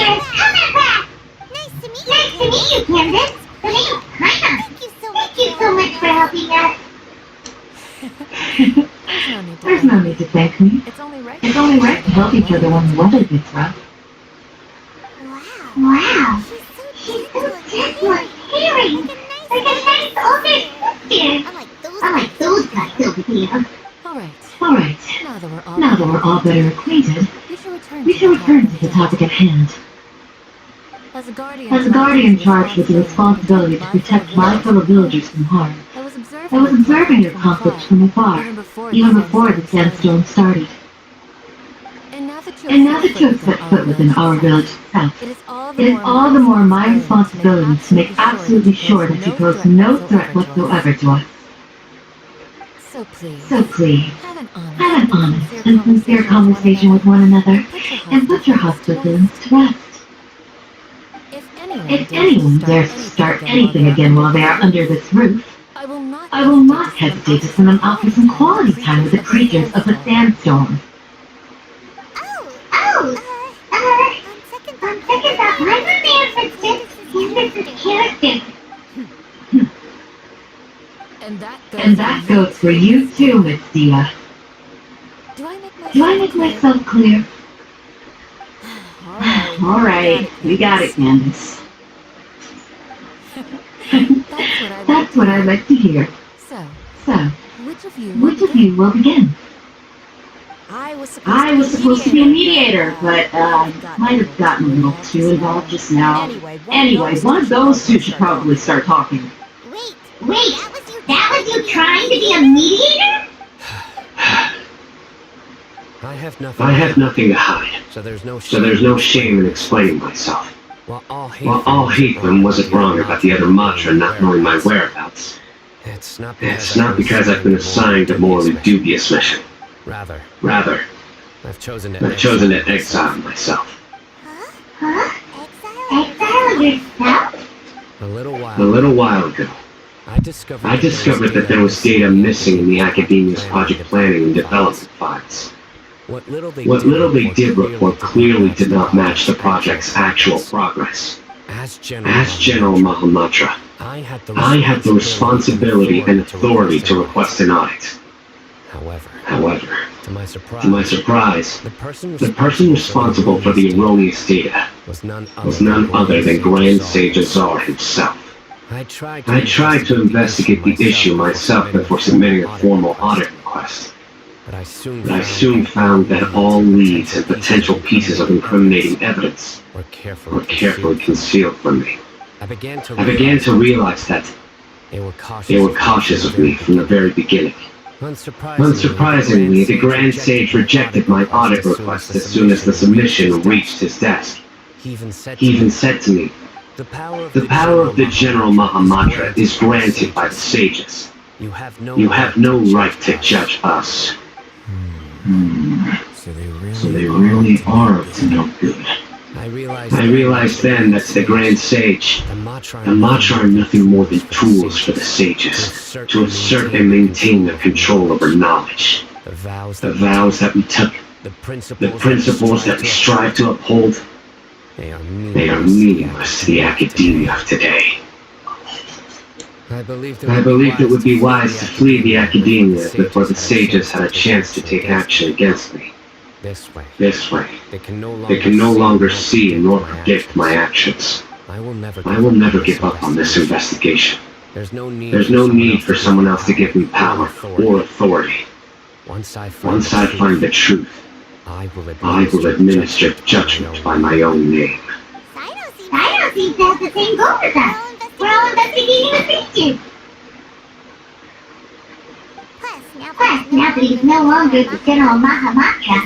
Dearest, come back! Nice to meet you, Candace. Hannah. Thank you so much for helping us. There's no need to thank me. It's only right to help each other when the weather gets rough. Wow. She's so gentle and caring. Like a nice older sister. Unlike those guys over here. Alright, now that we're all better acquainted, we should return to the topic at hand. As a guardian charged with the responsibility to protect my fellow villagers from harm, I was observing your conflict from afar, even before the sandstorm started. And now that you have set foot within our village itself, it is all the more my responsibility to make absolutely sure that you pose no threat whatsoever to us. So please, have an honest and sincere conversation with one another, and put your hostile feelings to rest. If anyone dares to start anything again while they are under this roof, I will not hesitate to send them out for some quality time with the creatures of the sandstorm. On second thought, I'm a man for Candace's character. And that goes for you too, Miss Diva. Do I make myself clear? Alright, you got it, Candace. That's what I'd like to hear. So, which of you will begin? I was supposed to be a mediator, but might have gotten a little too involved just now. Anyway, one of those two should probably start talking. Wait, that was you trying to be a mediator? I have nothing to hide, so there's no shame in explaining myself. While all Heathman wasn't wrong about the other Matra not knowing my whereabouts, it's not because I've been assigned a morally dubious mission. Rather, I've chosen to exile myself. Exile yourself? A little while ago, I discovered that there was data missing in the Academia's project planning and development files. What little they did report clearly did not match the project's actual progress. As General Mahamatra, I had the responsibility and authority to request an audit. However, to my surprise, the person responsible for the erroneous data was none other than Grand Sage Azar himself. I tried to investigate the issue myself before submitting a formal audit request. But I soon found that all leads and potential pieces of incriminating evidence were carefully concealed from me. I began to realize that they were cautious of me from the very beginning. Unsurprisingly, the Grand Sage rejected my audit request as soon as the submission reached his desk. He even said to me, "The power of the General Mahamatra is granted by the sages. You have no right to judge us." So they really are up to no good. I realized then that to the Grand Sage, the Matra are nothing more than tools for the sages to assert and maintain their control over knowledge. The vows that we took, the principles that we strive to uphold, they are meaningless to the academia of today. I believed it would be wise to flee the academia before the sages had a chance to take action against me. This way, they can no longer see nor predict my actions. I will never give up on this investigation. There's no need for someone else to give me power or authority. Once I find the truth, I will administer judgment by my own name. Dino seems to have the same goal as us. We're all investigating the creature. Plus, now that he's no longer the General Mahamatra,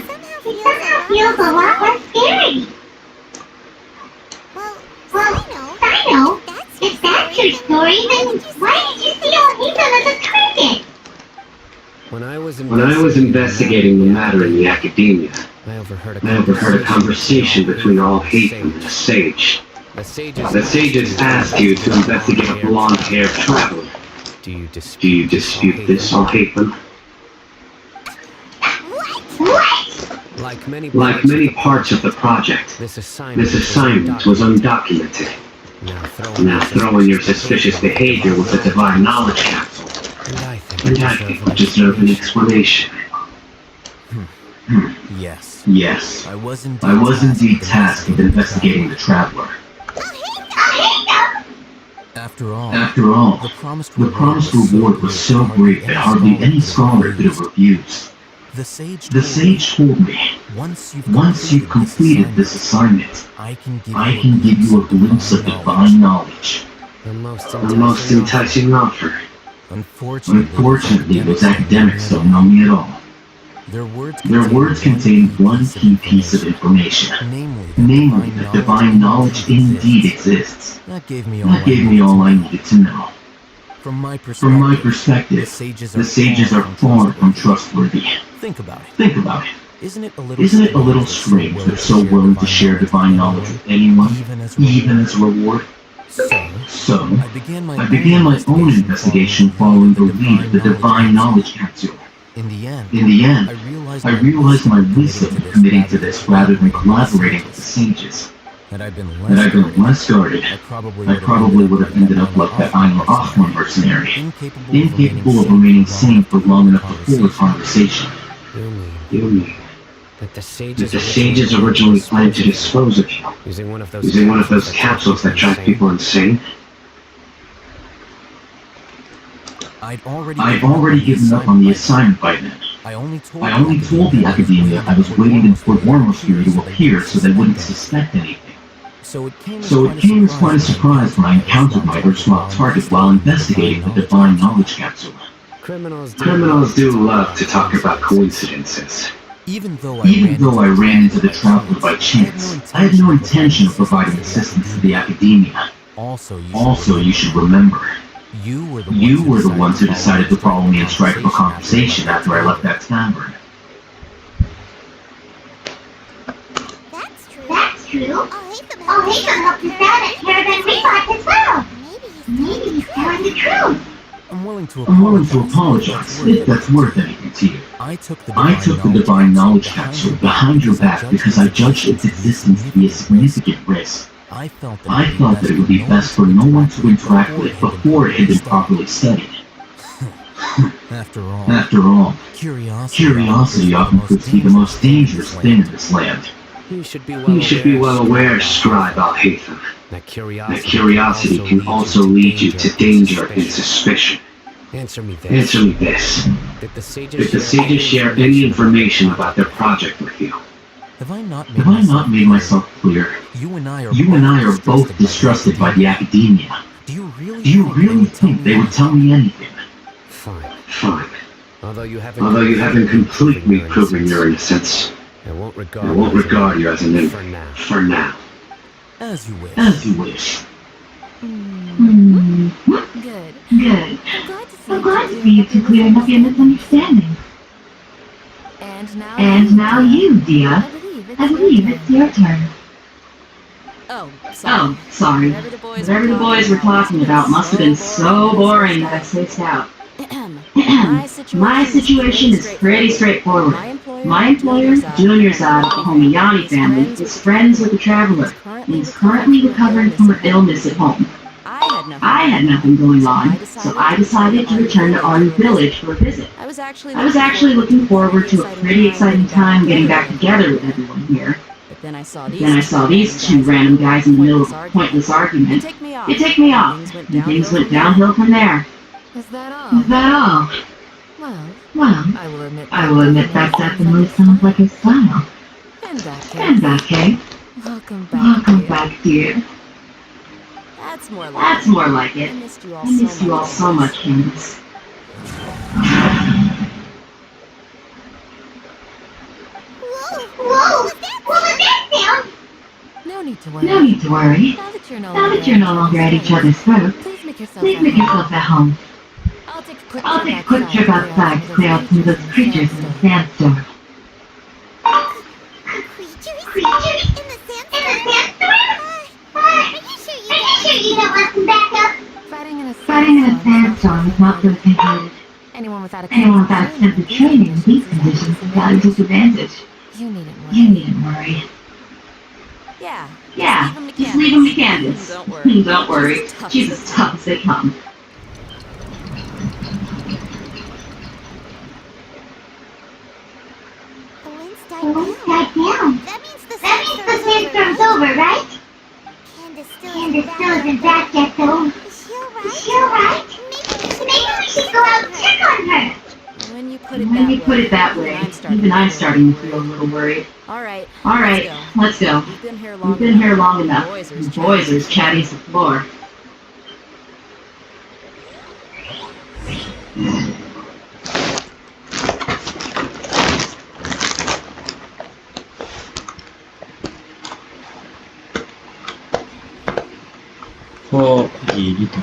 he somehow feels a lot less scary. Well, Dino, if that's your story, then why did you see him as a target? When I was investigating the matter in the academia, I overheard a conversation between all Hatham and the sage. The sages asked you to investigate a blonde-haired traveler. Do you dispute this, all Hatham? What? Like many parts of the project, this this assignment was undocumented. Now throw in your suspicious behavior with the divine knowledge capsule, and I think we deserve an explanation. Yes. Yes, I was indeed tasked with investigating the traveler. After all, The promised reward was so great that hardly any scholar could have refused. the sage told me, once you've completed this assignment, I can give you a glimpse of divine knowledge. The most The most enticing offer. Unfortunately, Those academics don't know me at all. their words contain one key piece of information, namely that divine knowledge indeed exists. That gave me all I needed to know. From my perspective, the sages are far from trustworthy. Think about it. Isn't it a little strange they're so willing to share divine knowledge with anyone, even as a reward? So, I began my own investigation following the lead of the divine knowledge capsule. In the end, I realized my wisdom in committing to this rather than collaborating with the sages. Had I been less guarded, I probably would have ended up like that Einar Achman mercenary, incapable of remaining sane for long enough to hold a conversation. You mean that the the sages originally planned to dispose of you, using one of those capsules that drive people insane? I'd I'd already given up on the assignment by then. I only told the academia I was waiting for Wormosphere to appear so they wouldn't suspect anything. So it came as quite a surprise when I encountered my erstwhile target while investigating the divine knowledge capsule. Criminals do love to talk about coincidences. Even though I ran into the traveler by chance, I had no intention of providing assistance to the academia. Also, you should remember, you were the ones who decided to follow me and strike up a conversation after I left that tavern. That's true. Oh, Haytham helped us out at Caravan Revive as well. Maybe he's telling the truth. I'm willing to apologize if that's worth anything to you. I took the divine knowledge capsule behind your back because I judged its existence to be a significant risk. I felt that it would be best for no one to interact with before it had been properly studied. After all, curiosity often proves to be the most dangerous thing in this land. You should be well aware, Scribe Al-Haytham, that that curiosity can also lead you to danger and suspicion. Answer me this. Did the Did the sages share any information about their project with you? Have I not made myself clear? You and I are both distrusted by the academia. Do you really think they would tell me anything? Fine. Although you haven't completely proven your innocence, I won't I regard you as an for enemy. now. For now. As you wish. As you wish. Good. Good. I'm glad to see you two clearing up your misunderstanding. And now you, Dia. I believe it's your turn. Oh, Sorry. Whatever the boys were talking about must have been so boring that I spaced out. My situation is pretty straightforward. My employer, Junior Zod of the Homiyani family, is friends with the traveler and is currently recovering from an illness at home. I had nothing going on, so I decided to return to Aru Village for a visit. I was actually looking forward to a pretty exciting time getting back together with everyone here. But then I saw these two random guys in the middle of a pointless argument. It ticked me off, and things went downhill from there. Is that all? Well, I will admit that the move sounds like his style. In In that case, welcome back, dear. That's more like it. it. I missed you all, I missed you all so much, Candace. Whoa! What was that sound? No need to No worry. need to worry. Now that you're Now that you're no longer at each other's throats, Please make yourself please make yourself at home. I'll take I'll take a quick trip outside to clear out some of those creatures in the sandstorm. Creatures? In the sandstorm? Are you sure you don't want some backup? Fighting in a Sandstorm is not for the faint-hearted. Anyone without a Anyone without extensive training in these conditions is at a disadvantage. You needn't worry. You needn't worry. Yeah. Yeah, Just just leave them to Candace. Don't worry. Don't worry. She's as tough as they come. The wind's died down. That means the sandstorm's over, right? Candace still isn't back yet, though. Is she alright? Maybe we should go out and check on her. When you put it that way, even I'm starting to feel a little worried. All right, let's go. We've been here long enough. The boys are as chatty as the floor. 일이 더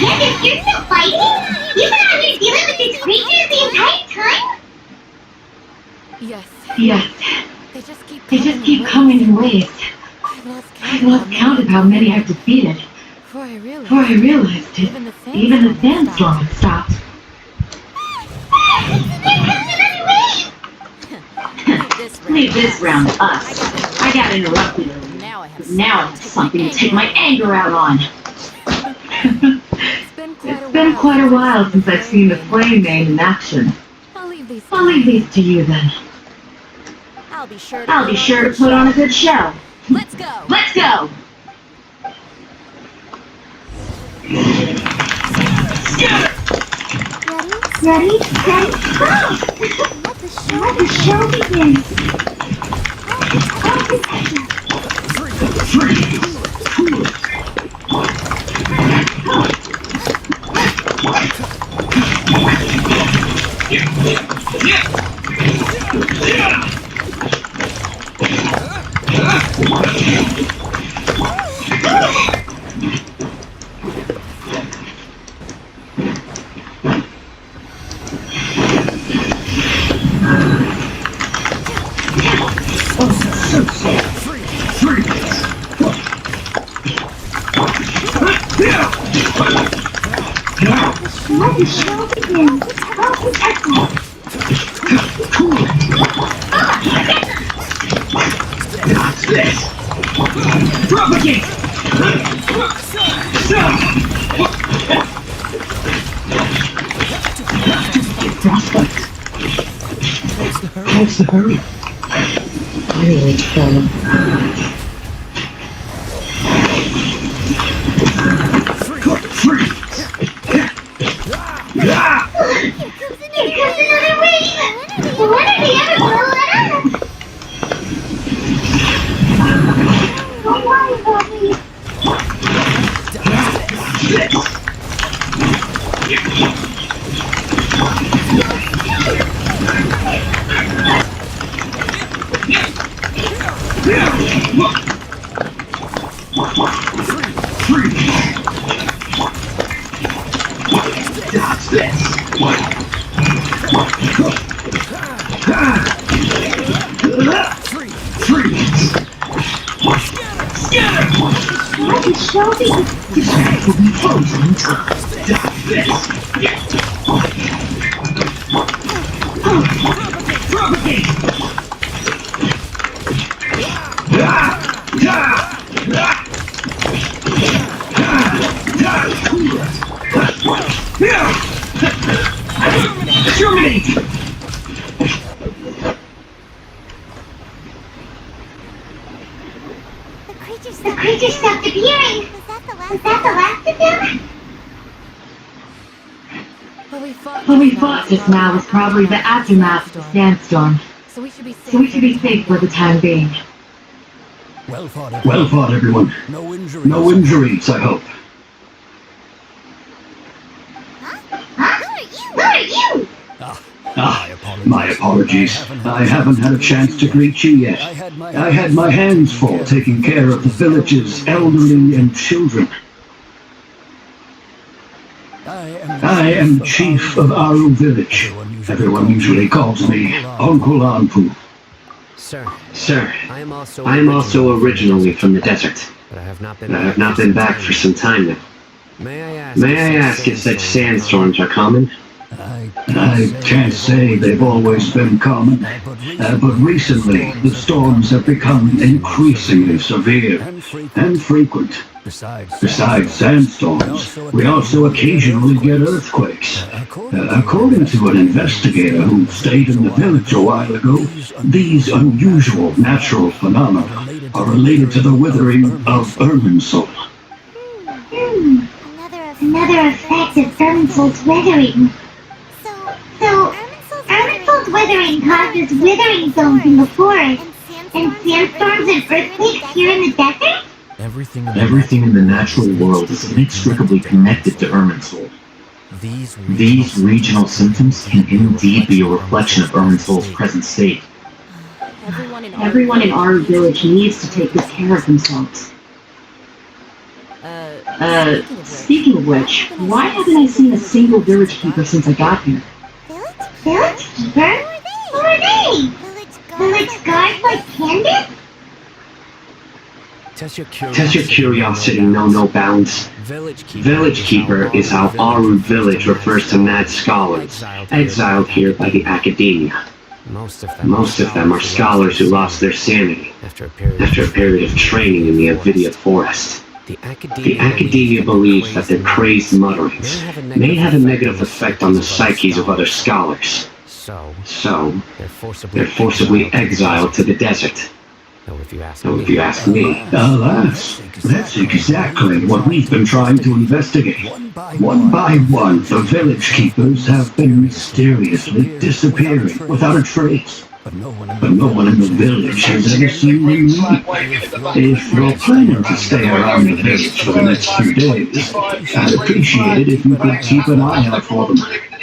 Candace, you're still fighting? You've been out here dealing with these creatures the entire time? Yes. They just keep coming in waves. I've I've lost count of how many I've defeated. Before I realized it, even the sandstorm had stopped. Leave this round to us. I got interrupted earlier. Now I Now it's something to take my anger out on. It's been quite a while since I've seen the flame main in action. I'll leave these to you then. I'll be sure to put on a good show. Let's go. Let's go! Ready? Go! Let the show begin. Let the show begin. Go protect me. What's this? Propagate! Frostbite. What's the hurry? really fun. Here comes another wave! When are they ever gonna let up? Don't worry about me. Dodge this. Freeze. Scatter. What is Shelby? This man will be frozen in time. Dodge this. Propagate. Terminate! The creature stopped appearing. Was that the last of them? What we fought just now was probably the aftermath of the sandstorm, So we should be so we should be safe for the time being. Well fought, Well fought, everyone. No injuries. No injuries, I hope. Who are you? My apologies. I haven't had a chance to greet you yet. I had my hands full taking care of the village's elderly and children. I am chief of Aru village. Everyone usually calls me Uncle Anpu. Sir, Sir, I am also originally from the desert, but I have not but I have not been back for some time now. May I May I ask if such sandstorms are common? I can't say they've always been common, but recently the storms have become increasingly severe and frequent. Besides sandstorms, we also occasionally get earthquakes. According to an investigator who stayed in the village a while ago, these unusual natural phenomena are related to the withering of Irminsul. Another effect of Irminsul's withering. So, Irminsul's withering causes withering zones in the forest, and sandstorms and earthquakes here in the desert? Everything in the natural world is inextricably connected to Irminsul. These regional symptoms can indeed be a reflection of Irminsul's present state. Everyone in our village needs to take good care of themselves. Speaking of which, why haven't I seen a single village keeper since I got here? Village keeper? Who are they? Village guards like Candace? Test your Curiosity no bounds. Village Keeper is how Aru village refers to mad scholars, exiled here by the academia. Most Most of them are scholars who lost their sanity after a after a period of training in the Avidia forest. The The academia believes that their crazed mutterings may have a negative effect on the psyches of other scholars. So, they're forcibly exiled to the desert. though if you ask So if you ask me, Alas, that's exactly what we've been trying to investigate. One by one, the village keepers have been mysteriously disappearing without a trace. but no one in the village has ever seen them leave. If you're planning to stay around the village for the next few days, I'd appreciate it if you could keep an eye out for them.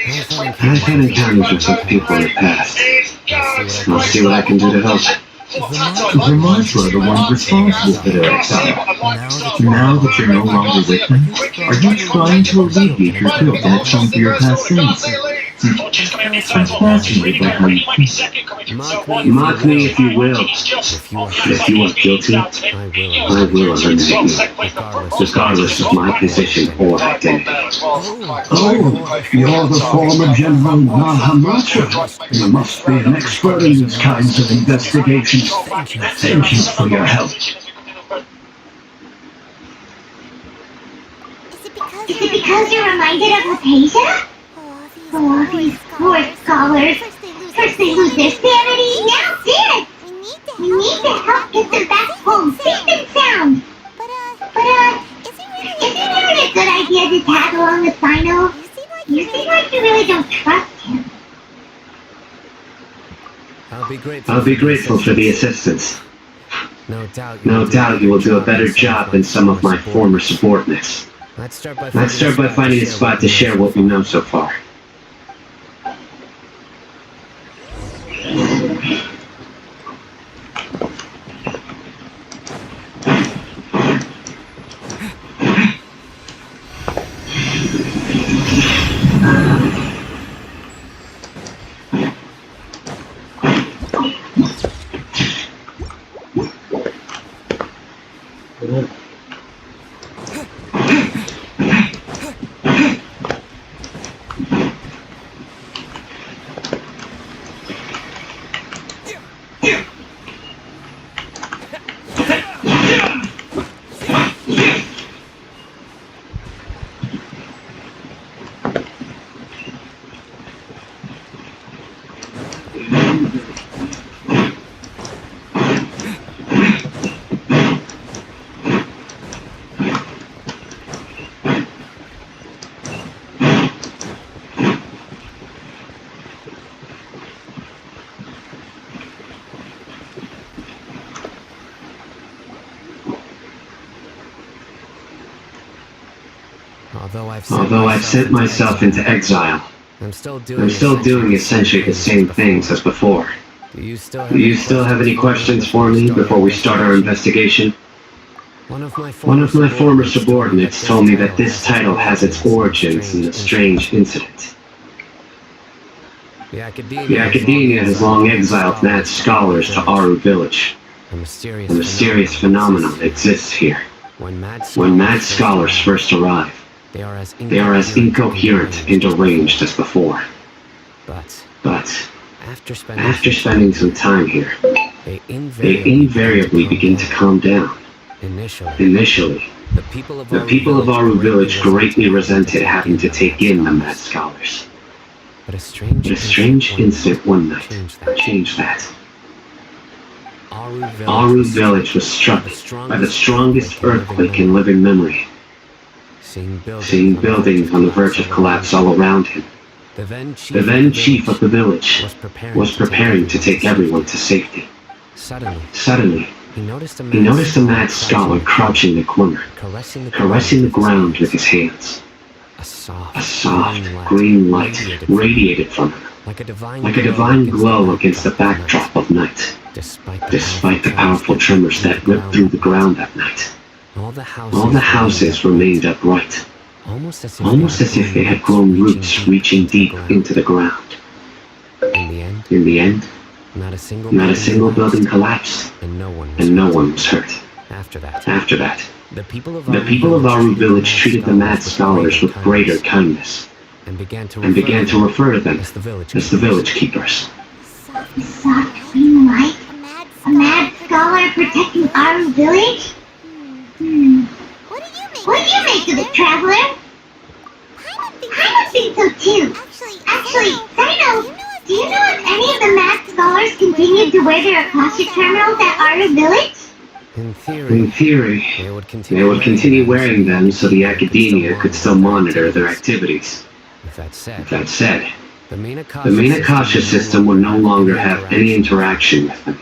I've had encounters with such people in the past. I'll see what I can do to help. The Mawar are the ones responsible for their exile. Now that you're no longer with them, are you trying to alleviate your guilt and atone for your past sins? I'm fascinated by how you think. Mock me if you will. If you are guilty, I will eliminate you, regardless of my position or identity. Oh, you're the former General Mahamatra. You must be an expert in these kinds of investigations. Thank you for your help. Is it because you're reminded of Hypatia? Oh, these poor scholars. First they lose their sanity, now dead! We need to help get them back home, safe and sound! But, is it really a good idea to tag along with Sino? You seem like you really don't trust him. I'll be grateful for the assistance. No doubt you will do a better job than some of my former subordinates. Let's start by finding a spot to share what we know so far. Although I've sent myself into exile, I'm still doing essentially the same things as before. Do you still have any questions for me before we start our investigation? One of my former subordinates told me that this title has its origins in a strange incident. The Academia has long exiled mad scholars to Aru village. A mysterious phenomenon exists here. When mad scholars first arrive, they are as incoherent and deranged as before. But after spending some time here, they invariably begin to calm down. Initially, the people of Aru village greatly resented having to take in the mad scholars. But a strange incident one night changed that. Aru village was struck by the strongest earthquake in living memory. Seeing buildings on the verge of collapse all around him, the then chief of the village was preparing to take everyone to safety. Suddenly, he noticed a mad scholar crouching in the corner, caressing the ground with his hands. A soft, green light radiated from him, like a divine glow against the backdrop of night, despite the powerful tremors that ripped through the ground that night. All the houses remained upright, almost as if they had grown roots reaching deep into the ground. In the end, not a single building collapsed, and no one was hurt. After that, the people of Aru village treated the mad scholars with greater kindness, and began to refer to them as the village keepers. Soft green light? A mad scholar protecting Aru village? What do you make of it, traveler? I don't think so too. Actually, Dino, do you know if any of the mad scholars continued to wear their Akashic terminals at Aru village? In theory, they would continue wearing them so the Academia could still monitor their activities. That said, the main Akasha system would no longer have any interaction with them.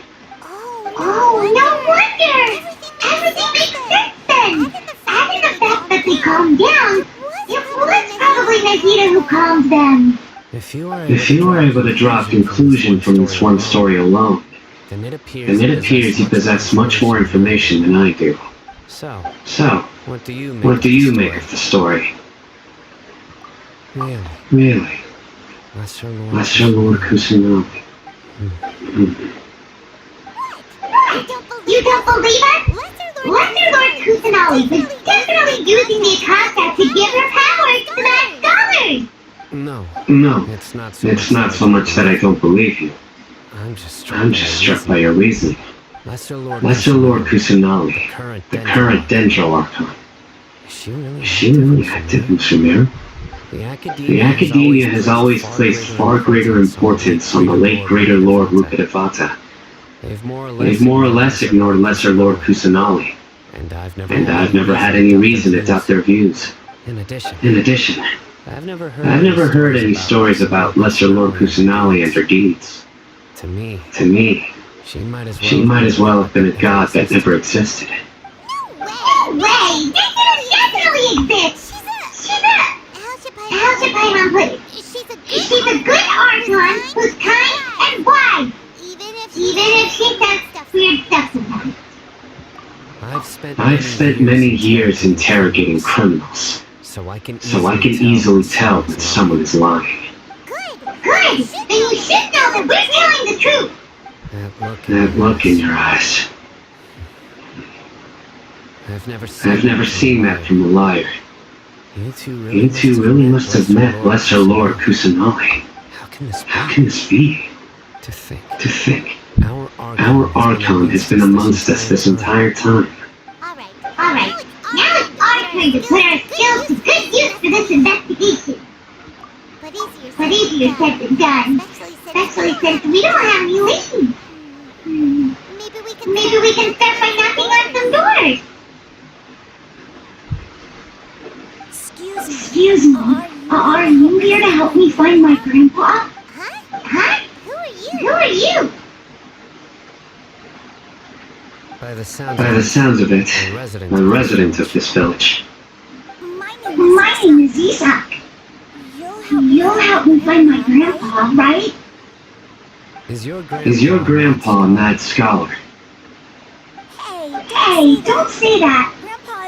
Oh, no wonder! Everything makes sense then! Add in the fact that they calmed down, it was probably Nagita who calmed them. If you were able to draw a conclusion from this one story alone, then it appears you possess much more information than I do. So, what do you make of the story? Really? Lesser Lord Kusanagi. You don't believe us? Lesser Lord Kusanagi was definitely using the Akasha to give her powers to that scholars! No, it's not so much that I don't believe you. I'm just struck by your reasoning. Lesser Lord Kusanagi, the current Dendro Archon. Is she really active in Shamir? The Academia has always placed far greater importance on the late Greater Lord Rukadevata. They've more or less ignored Lesser Lord Kusanagi, and I've never had any reason to doubt their views. In addition, I've never heard any stories about Lesser Lord Kusanagi and her deeds. To me, she might as well have been a god that never existed. No way! This definitely exists! How should I put it? She's a good Archon who's kind and wise, even if she says weird stuff sometimes. I've spent many years interrogating criminals, so I can easily tell when someone is lying. Good! Then you should know that we're telling the truth! That look in your eyes. I've never seen that from a liar. You two really must have met Lesser Lord Kusanagi. How can this be? To think. To think. Our Our Archon has been amongst us this entire time. Alright, now it's our turn to put our skills to good use for this investigation. But easier said than done, especially since we don't have any leads. Maybe we can start by knocking on some doors. Excuse me, are you here to help me find my grandpa? Huh? Who are you? By the sounds of it, a resident of this village. My name is Isak. You'll help me find my grandpa, right? Is your grandpa a mad scholar? Hey, don't say that.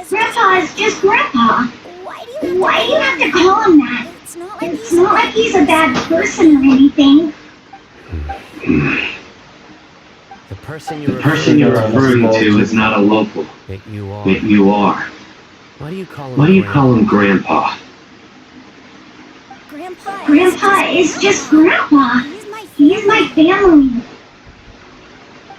Grandpa is just Grandpa. Why do you have to call him that? It's not like he's a bad person or anything. The person you're referring to is not a local. Yet you are. Yet you are. Why do you call him Grandpa? Grandpa is just Grandpa. He's my family.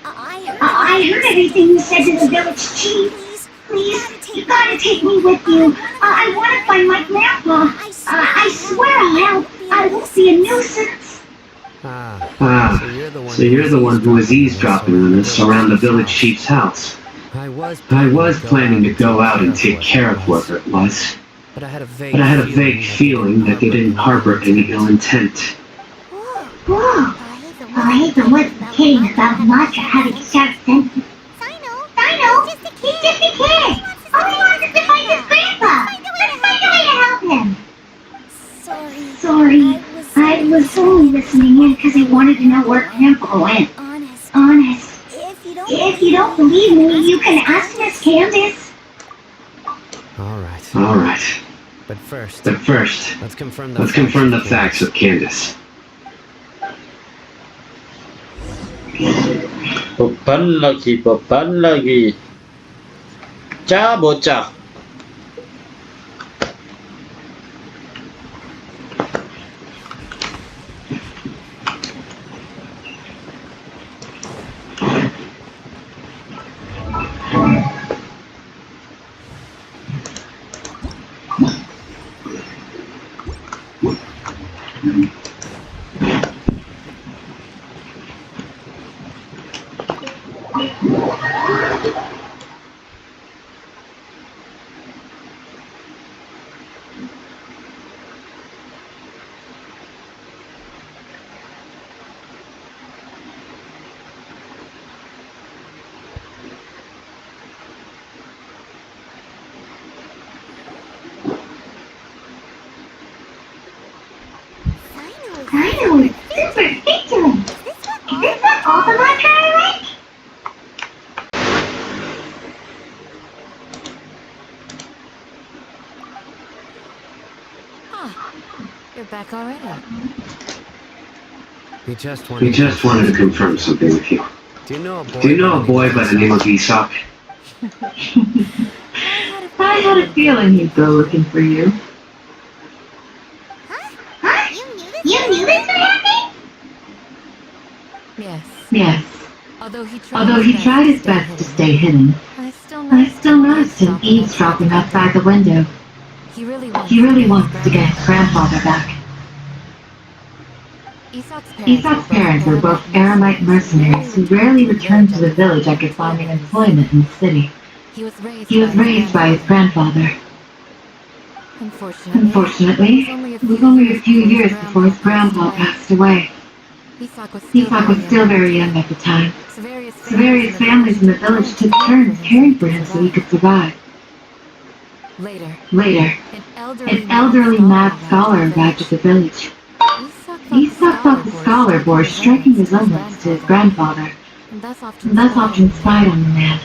I heard everything you said to the village chief. Please, you gotta take me with you. I want to find my grandpa. I swear I'll help. I won't be a nuisance. So you're the one who was eavesdropping on us around the village chief's house. I was planning to go out and take care of whoever it was, but I had a vague feeling that they didn't harbor any ill intent. Whoa. I hate the ones kidding about Mantra having a sharp sense. I know. He's just a kid. All he wants is to find his grandpa. Let's find a way to help him. Sorry. I was only listening in because I wanted to know where Grandpa went. Honest. If you don't believe me, you can ask Miss Candace. All right. But first, let's confirm the facts with Candace. Beban lagi. Bocah. Finally, super victory! Is this what all the Mantra are like? You're back already. We just wanted to confirm something with you. Do you know a boy by the name of Isak? I had a feeling he'd go looking for you. Huh? You knew this would happen? Yes. Although he tried his best to stay hidden, I still I still noticed him eavesdropping outside the window. He really wants to get his grandfather back. Isak's parents were both Aramite mercenaries who rarely returned to the village after finding employment in the city. He was raised by his grandfather. Unfortunately, it was only a few years before his grandpa passed away. Isak was still very young at the time, so various families in the village took turns caring for him so he could survive. Later, an elderly mad scholar arrived at the village. Isak thought the scholar bore a striking resemblance to his grandfather, and thus often spied on the man.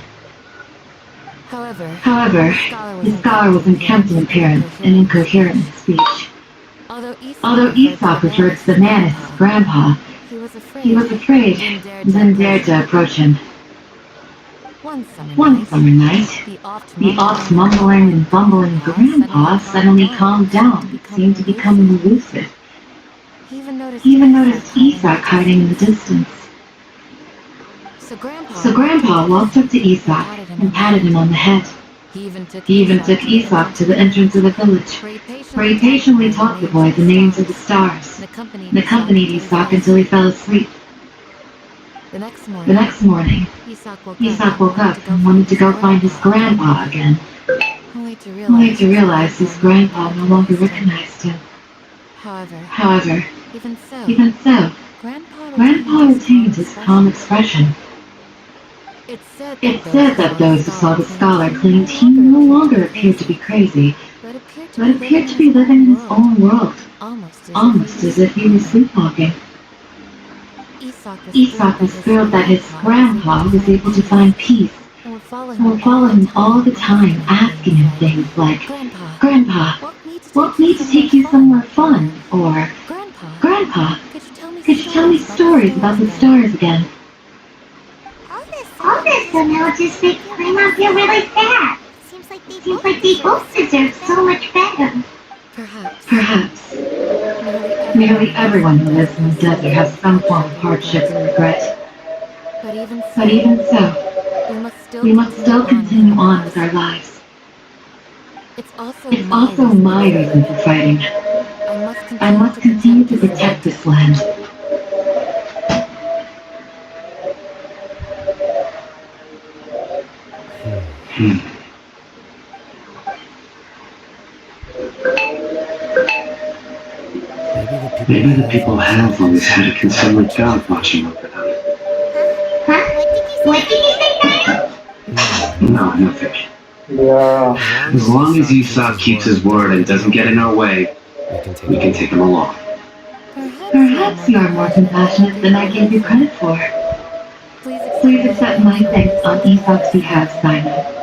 However, the scholar was unkempt in appearance and incoherent in speech. Although Isak referred to the man as his grandpa, he was afraid and didn't dare to approach him. One summer night, the oft mumbling and bumbling Grandpa suddenly calmed down, seemed to become lucid. He even noticed Isak hiding in the distance. So Grandpa walked up to Isak and patted him on the head. He even took Isak to the entrance of the village, where he patiently taught the boy the names of the stars, and accompanied Isak until he fell asleep. The next morning, Isak woke up and wanted to go find his grandpa again, only to realize his grandpa no longer recognized him. However, even so, Grandpa retained his calm expression. It's said that those who saw the scholar claimed he no longer appeared to be crazy, but appeared to be living in his own world, almost as if he were sleepwalking. Isak was thrilled that his grandpa was able to find peace, and would follow him all the time, asking him things like, "Grandpa, want me to take you somewhere fun?" Or, "Grandpa, could you tell me stories about the stars again?" All this somehow just makes Grandma feel really sad. Seems like they both deserve so much better. Perhaps. Nearly everyone who lives in the desert has some form of hardship or regret. But even so, we must still continue on with our lives. It's also my reason for fighting. I must continue to protect this land. Maybe the people have always had a concerned God watching over them. Huh? What did you say, Niall? No, nothing. Yeah. As long as Isak keeps his word and doesn't get in our way, we can take him along. Perhaps you are more compassionate than I gave you credit for. Please accept my thanks on Isak's behalf, Simon.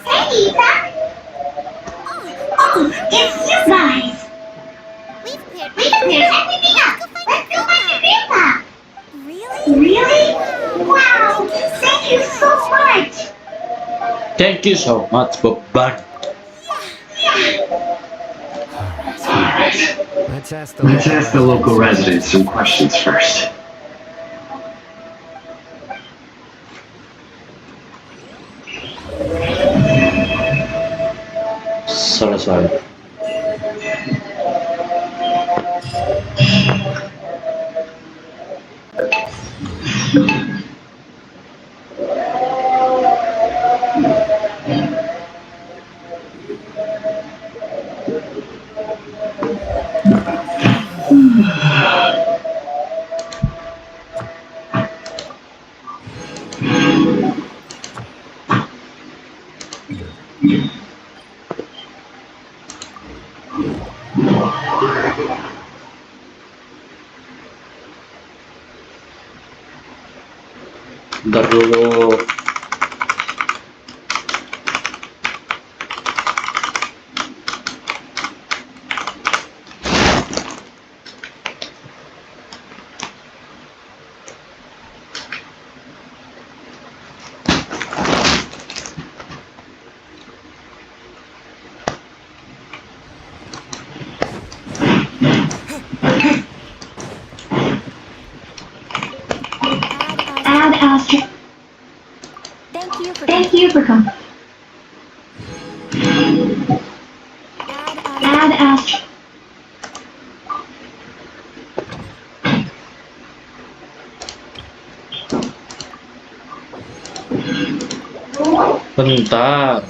Hey, Isak! Oh, it's you guys! We've cleared everything up! Let's go find your grandpa! Really? Wow! Thank you so much! Thank you so much, Bob. Alright, Let's ask the local residents some questions first. Selesai. Ntar dulu. Ad Astra. Thank you for coming. Ad Astra. Bentar.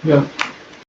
Ya.